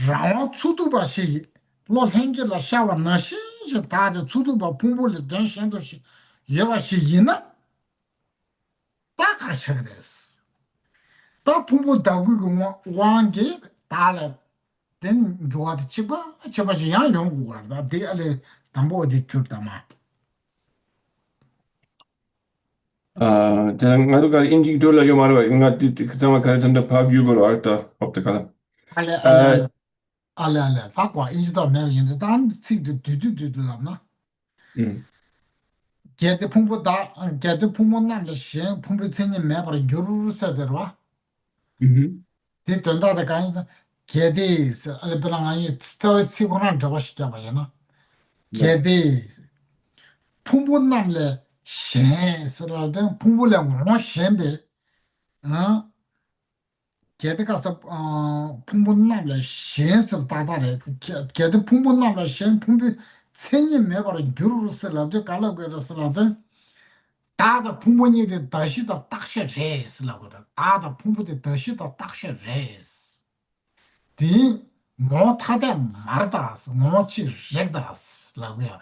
B: 장원 추두바시 로행게라 샤와 나시 다데 추두바 풍부를 전신도시 예와시 이나 다카셔레스 다 풍부 다고 왕게 달에 된 좋아도 치바지 양 연구하다 대알에 담보 어디 줄다마
C: Nga ka injik dola yo marwa nga sama kare tanda pag yugoro alta optakala.
B: 알레 다과 인지도 매우 인지 단 식도 두두두두라나 게데 풍부 다 게데 풍부 남ለ 시 풍부 천이 매버려 교루서더와 데 된다다 간서 게데스 알베랑아이 스토 시고난 저거 시켜봐야나 게데 풍부 남래 셴스라든 풍부량 뭐 셴데 어 걔들 가서 풍분남래 셴스 다다래 걔들 풍분남래 셴 풍부 생님 매버려 교루스라도 갈라고라스라도 다다 풍분이데 다시다 딱셔제스라고 다다 풍부데 다시다 딱셔제스 디 못하데 말다스 못치 렉다스 라고야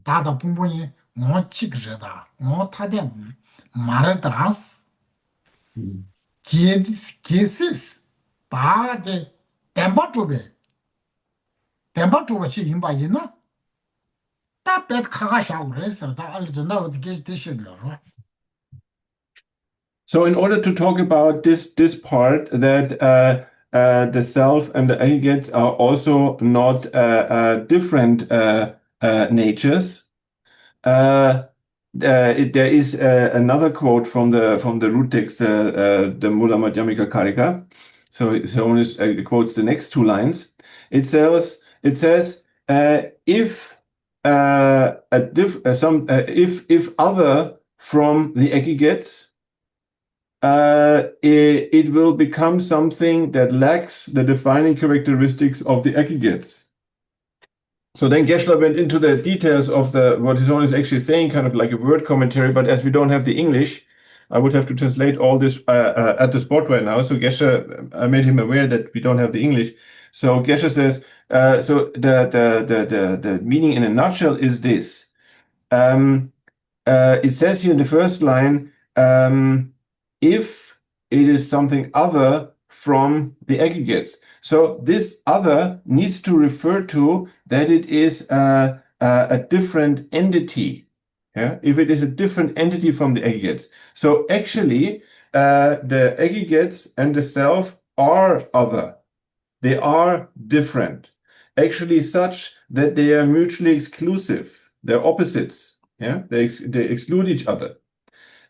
B: 다다 풍분이 못치 그러다 못하데 말다스 계sis 바데 템바주베 임바이나 따벳 카가샤우레서 다 알려준다 어떻게 되시려고
C: So in order to talk about this part that the self and the aggregates are also not different natures, there is another quote from the root text, the Mula Madhyamaka Karika. So only quotes the next two lines. It says if if other from the aggregates, it will become something that lacks the defining characteristics of the aggregates. So then Geshe went into the details of what his own is actually saying, kind of like a word commentary, but as we don't have the English, I would have to translate all this at the spot right now. So Geshe, I made him aware that we don't have the English. So Geshe says, so the meaning in a nutshell is this. It says here in the first line, if it is something other from the aggregates. So this other needs to refer to that it is a different entity. Yeah, if it is a different entity from the aggregates. So actually, the aggregates and the self are other. They are different. Actually, such that they are mutually exclusive. They're opposites. Yeah, they exclude each other.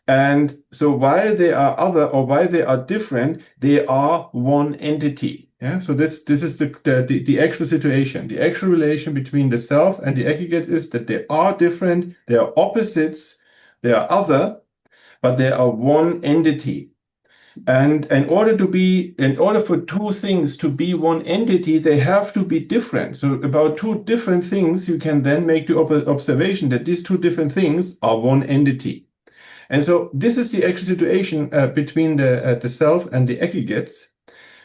C: And so while they are other or while they are different, they are one entity. Yeah. So this is the actual situation. The actual relation between the self and the aggregates is that they are different, they are opposites, they are other, but they are one entity. And in order for two things to be one entity, they have to be different. So about two different things, you can then make the observation that these two different things are one entity. And so this is the actual situation between the self and the aggregates.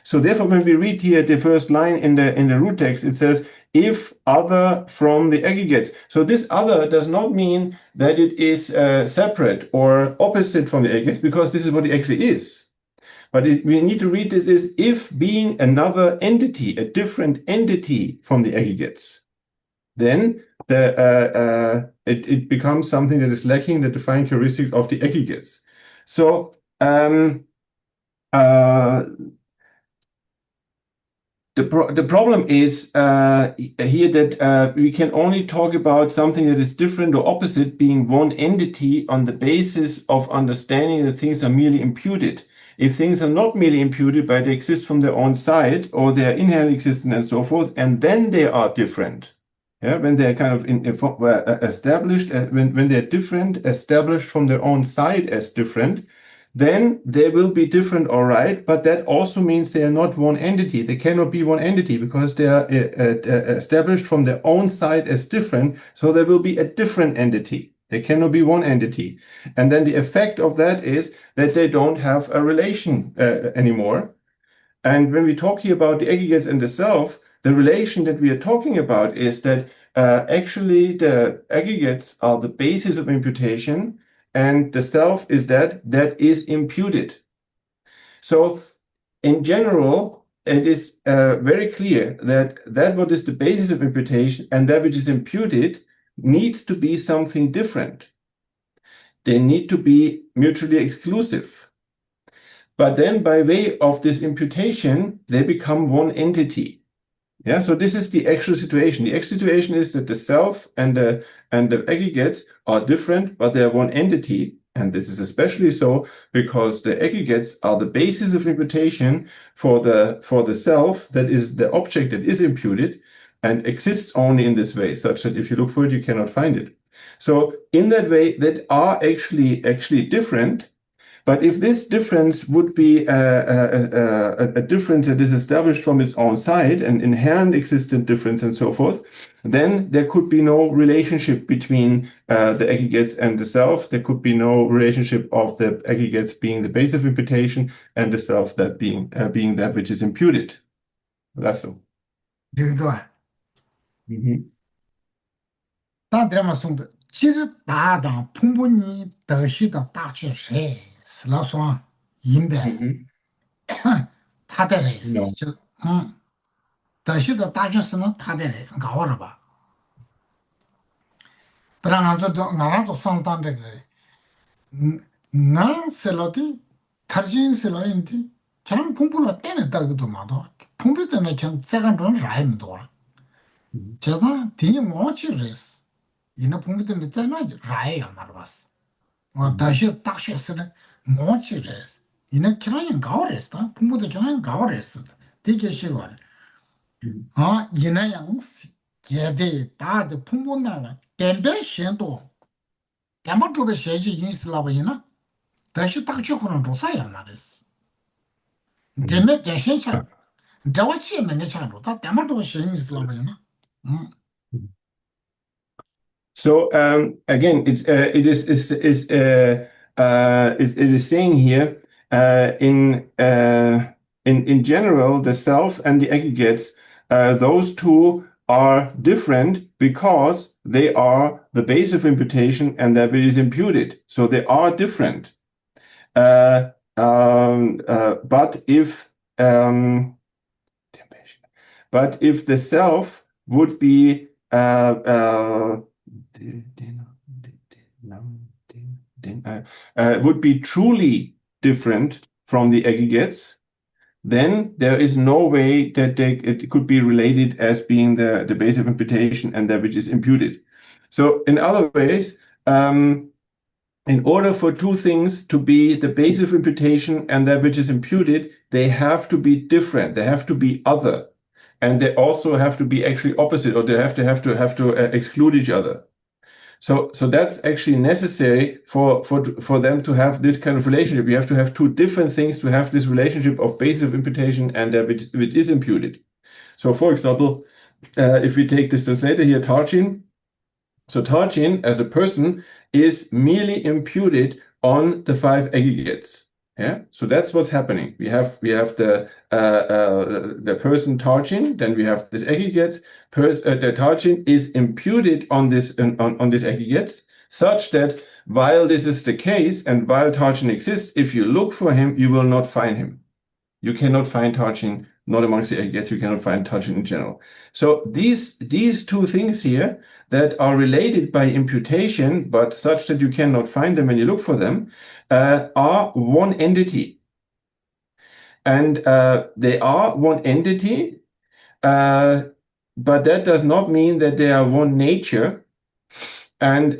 C: So therefore, when we read here the first line in the root text, it says, if other from the aggregates. So this other does not mean that it is separate or opposite from the aggregates, because this is what it actually is. But we need to read this as if being another entity, a different entity from the aggregates. Then it becomes something that is lacking the defining characteristic of the aggregates. So the problem is here that we can only talk about something that is different or opposite being one entity on the basis of understanding that things are merely imputed. If things are not merely imputed, but they exist from their own side or their inherent existence and so forth, and then they are different, Yeah, when they're kind of established, when they're different, established from their own side as different, then they will be different, all right. But that also means they are not one entity. They cannot be one entity because they are established from their own side as different. So there will be a different entity. They cannot be one entity. And then the effect of that is that they don't have a relation anymore. And when we talk here about the aggregates and the self, the relation that we are talking about is that actually the aggregates are the basis of imputation, and the self is that is imputed. So in general, it is very clear that what is the basis of imputation and that which is imputed needs to be something different. They need to be mutually exclusive. But then by way of this imputation, they become one entity. Yeah, so this is the actual situation. The actual situation is that the self and the aggregates are different, but they are one entity. And this is especially so because the aggregates are the basis of imputation for the self, that is the object that is imputed and exists only in this way, such that if you look for it, you cannot find it. So in that way, that are actually different. But if this difference would be a difference that is established from its own side, an inherent existent difference and so forth, then there could be no relationship between the aggregates and the self. There could be no relationship of the aggregates being the base of imputation and the self that being that which is imputed. That's all.
B: 这个大点嘛送的，其实大当碰不你德系的大致谁是老双赢的，他的人
C: No.
B: 就德系的大致是能他的人搞了吧？不然俺这上当这个，俺是了的，他真是了人的，全碰不了点的那个都嘛多，碰不的那全这个种啥也没多了，这咱第一我去认识，人家碰不的那在那就啥也嘛了吧是。我大学时呢，我去认识，人家其他人搞认识的，碰不的其他人搞认识的，的确是个人家样是觉得大的碰不那了，点点限多，干嘛做的学习认识了吧人呢？但是大学可能做啥样嘛的是，这没点现象，这我去没得强住，他干嘛做学习认识了吧人呢？So
C: again, it is saying here in general, the self and the aggregates, those two are different because they are the base of imputation and that which is imputed. So they are different. But if the self would be would be truly different from the aggregates, then there is no way that it could be related as being the base of imputation and that which is imputed. So in other ways, in order for two things to be the base of imputation and that which is imputed, they have to be different. They have to be other. And they also have to be actually opposite, or they have to exclude each other. So that's actually necessary for them to have this kind of relationship. You have to have two different things to have this relationship of basis of imputation and that which is imputed. So for example, if we take this translator here, Tarchin. So Tarchin as a person is merely imputed on the five aggregates. Yeah, so that's what's happening. We have the person Tarchin, then we have this aggregates. The Tarchin is imputed on this on these aggregates, such that while this is the case and while Tarchin exists, if you look for him, you will not find him. You cannot find Tarchin, not amongst the aggregates. You cannot find Tarchin in general. So these two things here that are related by imputation, but such that you cannot find them when you look for them, are one entity. And they are one entity, but that does not mean that they are one nature. And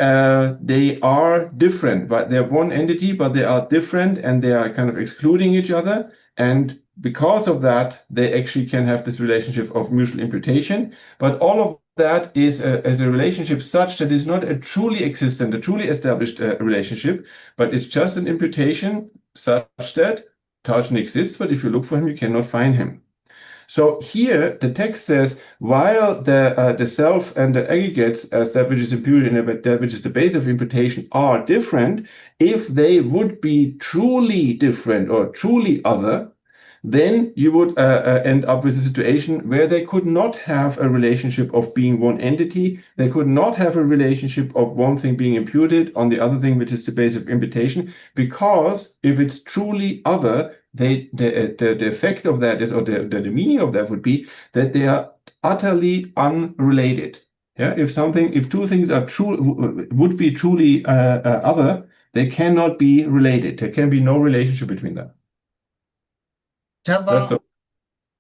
C: they are different, but they're one entity, but they are different and they are kind of excluding each other. And because of that, they actually can have this relationship of mutual imputation. But all of that is a relationship such that is not a truly existent, a truly established relationship, but it's just an imputation such that Tarjan exists, but if you look for him, you cannot find him. So here the text says, while the self and the aggregates, as that which is imputed and that which is the base of imputation, are different, if they would be truly different or truly other, then you would end up with a situation where they could not have a relationship of being one entity. They could not have a relationship of one thing being imputed on the other thing, which is the base of imputation, because if it's truly other, the effect of that is, or the meaning of that would be that they are utterly unrelated. Yeah, if two things are true, would be truly other, they cannot be related. There can be no relationship between them. That's the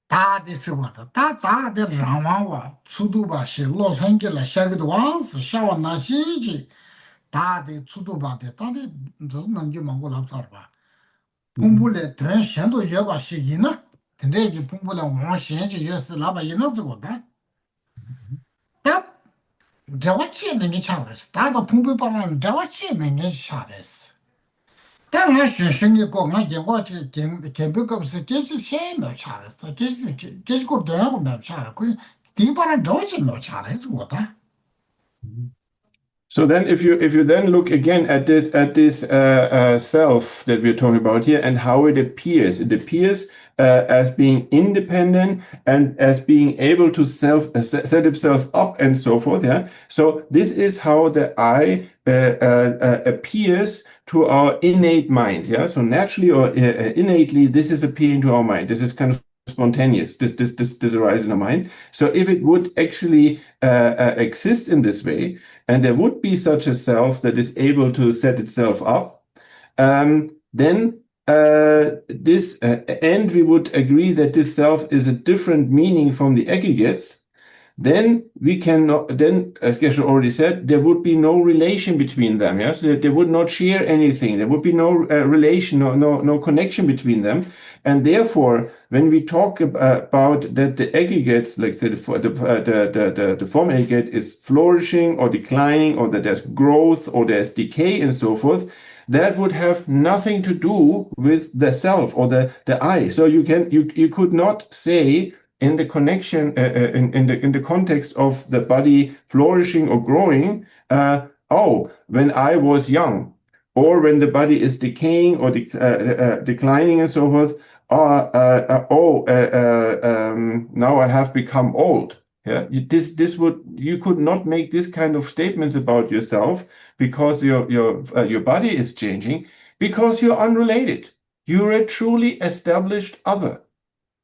B: 다 됐어거든. 다 라마와 수두바시 롤행길라 샤기도 왕스 샤와 나시지 다데 수두바데 다데 남지 망고 랍사르바 풍불에 된 현도 여바시기나 근데 이 풍불에 왕신지 예스 라바 이너즈거든. 다 저와치 있는 차레스 다가 풍불바는 저와치 있는 차레스 당나 신신이 거나 제와치 개벽급스 계시 셈을 차레스 계시 거도하고 맵 차레 그 디바는 저지 뭐 차레스 거다.
C: So then, if you then look again at this self that we're talking about here and how it appears as being independent and as being able to set itself up and so forth. Yeah. So this is how the I appears to our innate mind. Yeah. So naturally or innately, this is appearing to our mind. This is kind of spontaneous. This arises in our mind. So if it would actually exist in this way, and there would be such a self that is able to set itself up, then this and we would agree that this self is a different meaning from the aggregates, then we cannot, then as Geshe already said, there would be no relation between them. Yes, so they would not share anything. There would be no relation, no connection between them. And therefore, when we talk about that the aggregates, like say the form aggregate is flourishing or declining, or that there's growth or there's decay and so forth, that would have nothing to do with the self or the I. So you could not say in the connection in the context of the body flourishing or growing, when I was young, or when the body is decaying or declining and so forth, now I have become old. Yeah, you could not make this kind of statements about yourself because your body is changing, because you're unrelated. You're a truly established other.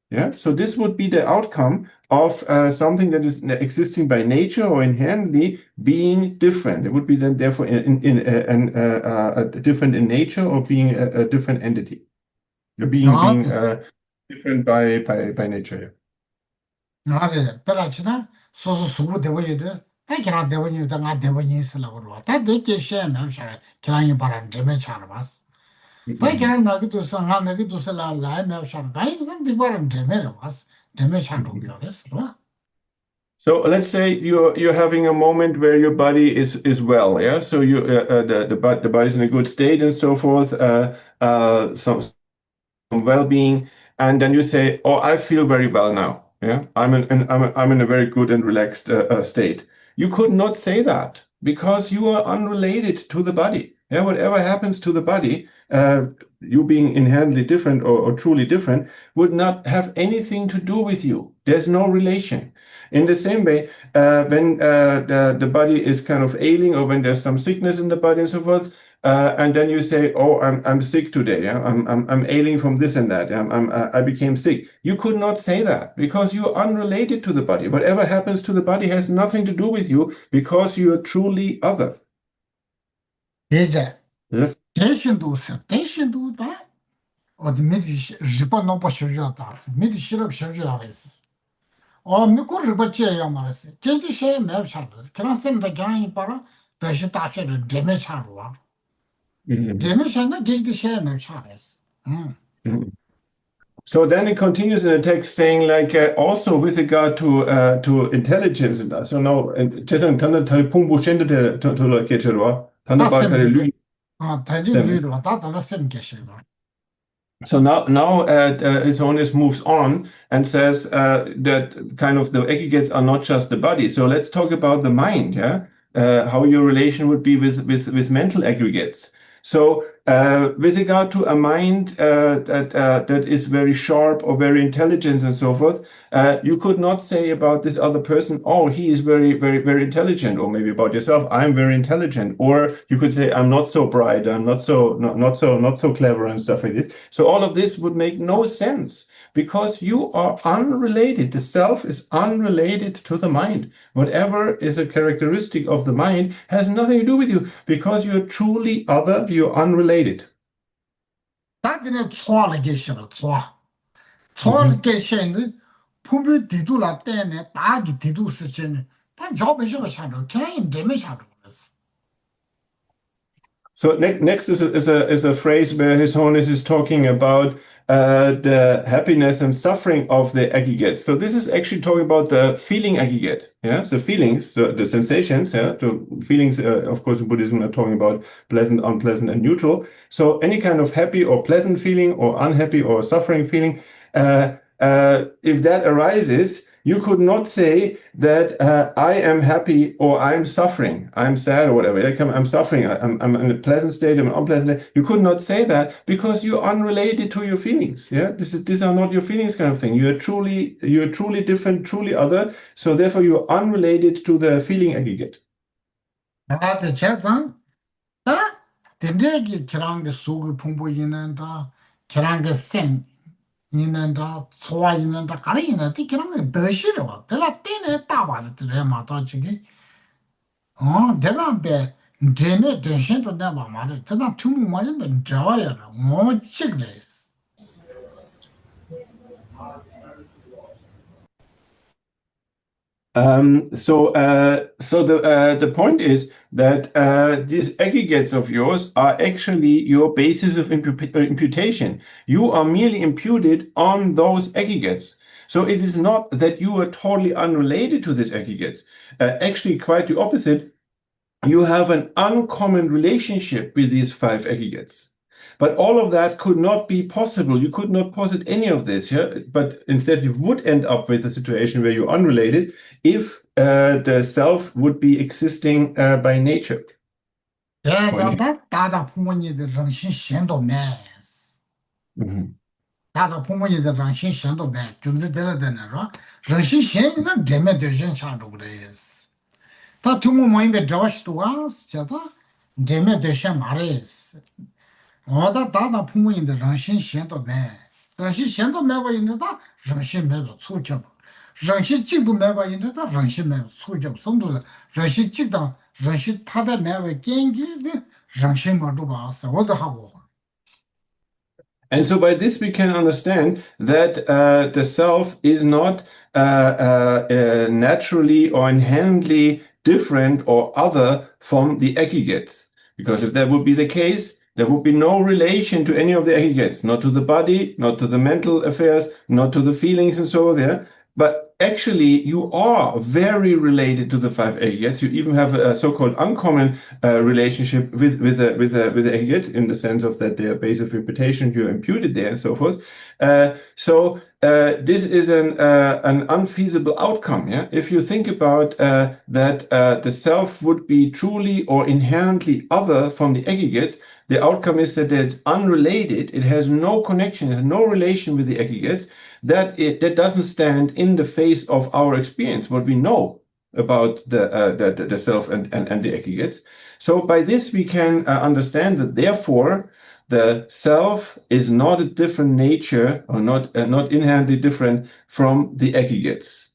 C: Yeah, so this would be the outcome of something that is existing by nature or inherently being different. It would be then therefore different in nature or being a different entity. Being different by nature.
B: 나제 별아치나 소소 수고 되고이데 대기나 되고이다 나 되고이 있으려고 그러고 다 되게 시험을 잘 기라이 바람 되면 잘 봤어. 대기나 나기도 상하 나기도 살아 라이면 잘 가이선 디바람 되면 봤어. 되면 잘 동료랬어.
C: So let's say you're having a moment where your body is well, yeah. So you the body's in a good state and so forth, some well-being, and then you say, "Oh, I feel very well now." Yeah, I'm in a very good and relaxed state. You could not say that because you are unrelated to the body. Yeah, whatever happens to the body, you being inherently different or truly different, would not have anything to do with you. There's no relation. In the same way, when the body is kind of ailing, or when there's some sickness in the body and so forth, and then you say, "Oh, I'm sick today. Yeah? I'm ailing from this and that. I became sick." You could not say that because you're unrelated to the body. Whatever happens to the body has nothing to do with you because you are truly other.
B: 이제
C: Yes.
B: 대신도 다 어디 미리 리본 넘버 쉬어졌다. 미리 실업 쉬어져야겠어. 미국 리버지야 말았어. 제지 셰 맵 샤르스. 그런데 강이 바로 다시 다시를 데메 샤르와. 데메 샤나 제지 셰 맵 샤르스.
C: So then it continues in the text saying like also with regard to intelligence. So now 재산 단다 달 풍부 셴데 돌아 계절와 단다 바카레 류. So now His Holiness moves on and says that kind of the aggregates are not just the body. So let's talk about the mind, yeah? How your relation would be with mental aggregates. So with regard to a mind that is very sharp or very intelligent and so forth, you could not say about this other person, oh, he is very, very, very intelligent, or maybe about yourself, I'm very intelligent, or you could say, I'm not so bright, I'm not so clever and stuff like this. So all of this would make no sense because you are unrelated. The self is unrelated to the mind. Whatever is a characteristic of the mind has nothing to do with you because you're truly other, you're unrelated. So next is a phrase where His Holiness is talking about the happiness and suffering of the aggregates. So this is actually talking about the feeling aggregate. Yeah, the feelings, the sensations. Yeah, the feelings. Of course, in Buddhism are talking about pleasant, unpleasant, and neutral. So any kind of happy or pleasant feeling, or unhappy or suffering feeling, if that arises, you could not say that I am happy or I'm suffering, I'm sad or whatever. I'm suffering, I'm in a pleasant state, I'm in an unpleasant state. You could not say that because you're unrelated to your feelings. Yeah, these are not your feelings, kind of thing. You're truly different, truly other. So therefore, you're unrelated to the feeling aggregate.
B: 니는다 소화지는다 가리는 티키는 더 싫어. 내가 때네 따봐도 그래 마도 저기 내가 배 제네 대신도 내가 말을 내가 투무 맞으면 좋아요. 뭐 찍레스.
C: So the point is that these aggregates of yours are actually your basis of imputation. You are merely imputed on those aggregates. So it is not that you are totally unrelated to these aggregates. Actually, quite the opposite. You have an uncommon relationship with these 5 aggregates. But all of that could not be possible. You could not posit any of this, yeah? But instead you would end up with a situation where you're unrelated if the self would be existing by nature.
B: 다다 부모님들 정신도 매스. 다다 부모님들 정신도 매. 준비되는 거. 정신은 되면 되신 차도 그래스. 다 투모 모임에 저시도 와스. 저다 되면 되신 말이스. 다다 부모님들 정신도 매. 정신도 매고 있는다. 정신 매고 추적. 정신 찍도 매고 있는다. 정신 매고 추적. 성도 정신 찍다. 정신 타다 매고 겐기 정신 모두 봐서 어디하고.
C: And so by this we can understand that the self is not naturally or inherently different or other from the aggregates. Because if that would be the case, there would be no relation to any of the aggregates, not to the body, not to the mental affairs, not to the feelings and so on there. But actually, you are very related to the 5 aggregates. You even have a so-called uncommon relationship with the aggregates in the sense of that their base of imputation, you're imputed there and so forth. So this is an unfeasible outcome. Yeah, if you think about that, the self would be truly or inherently other from the aggregates. The outcome is that it's unrelated. It has no connection, it has no relation with the aggregates. That doesn't stand in the face of our experience, what we know about the self and the aggregates. So by this we can understand that therefore the self is not a different nature or not inherently different from the aggregates.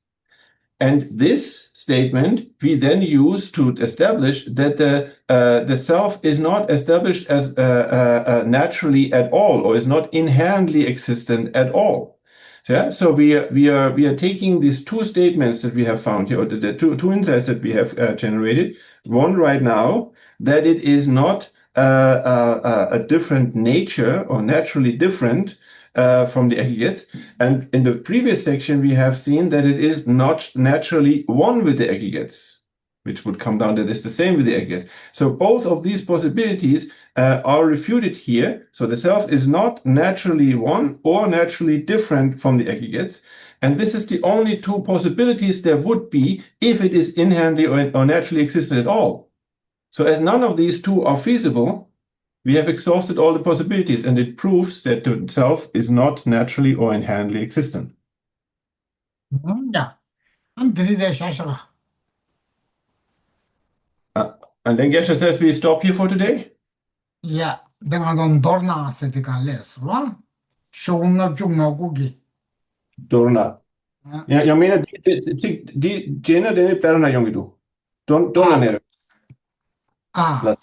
C: And this statement we then use to establish that the self is not established as naturally at all, or is not inherently existent at all. Yeah, so we are taking these 2 statements that we have found here, or the two insights that we have generated. One right now, that it is not a different nature or naturally different from the aggregates. And in the previous section, we have seen that it is not naturally one with the aggregates, which would come down that it's the same with the aggregates. So both of these possibilities are refuted here. So the self is not naturally one or naturally different from the aggregates. And this is the only two possibilities there would be if it is inherently or naturally existed at all. So as none of these two are feasible, we have exhausted all the possibilities, and it proves that the self is not naturally or inherently existent.
B: Yeah. And 들이대 샤샤가.
C: And then Geshe says we stop here for today.
B: Yeah. 내가 넌 돌나 세디간 레스와. 쇼공납 중나고기.
C: Dorna. Jeg mener, Jenna, den er bedre, Junge, du. Dorna nede.
B: 아.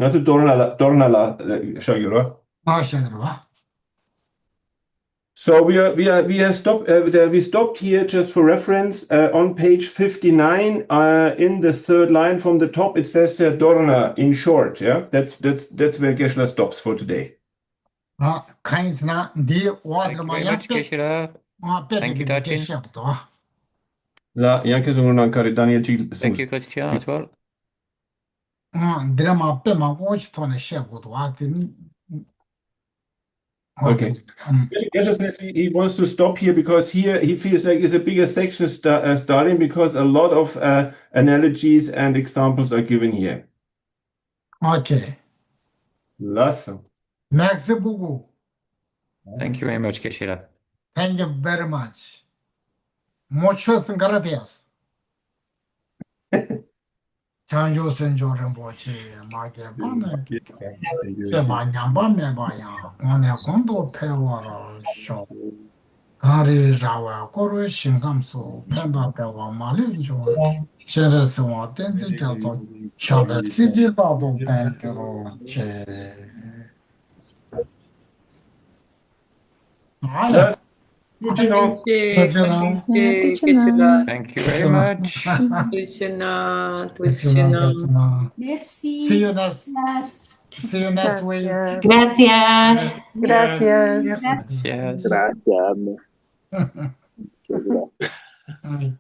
C: Altså, Dorna la, Shagura.
B: 마셔들어와.
C: So we stopped here just for reference on page 59 in the third line from the top. It says Dorna in short. Yeah, that's where Geshe stops for today.
B: 카인스나 네
A: Thank you
B: 와드마
A: very much,
B: 야페.
A: Geshe-la. Thank you, Dachin.
C: La Yanke Sungunan Kari Daniel Chil.
A: Thank you, Christian, as well.
B: 드라마 빼마 오치토네 셰고도 와든.
C: Okay. Geshe says he wants to stop here because here he feels like it's a bigger section starting because a lot of analogies and examples are given here.
B: 오케이.
C: Lasso.
B: 맥스 부구.
A: Thank you very much, Geshe-la.
B: Thank you very much. Muchos gracias. 장조선 조ren보치 마게 바네. 세바냥 바메바야. 오늘 공도 배워라 쇼. 가리 자와 고르 신감수 펜다 배워 말린 조. 셰르스와 댄지겨도 샤베 시디바도 땡기로 제. 아야.
C: Thank
A: Thank you very much.
B: Merci. See you next week.
D: Gracias.
A: Gracias.
E: Gracias. Qué gracias.
B: Ay.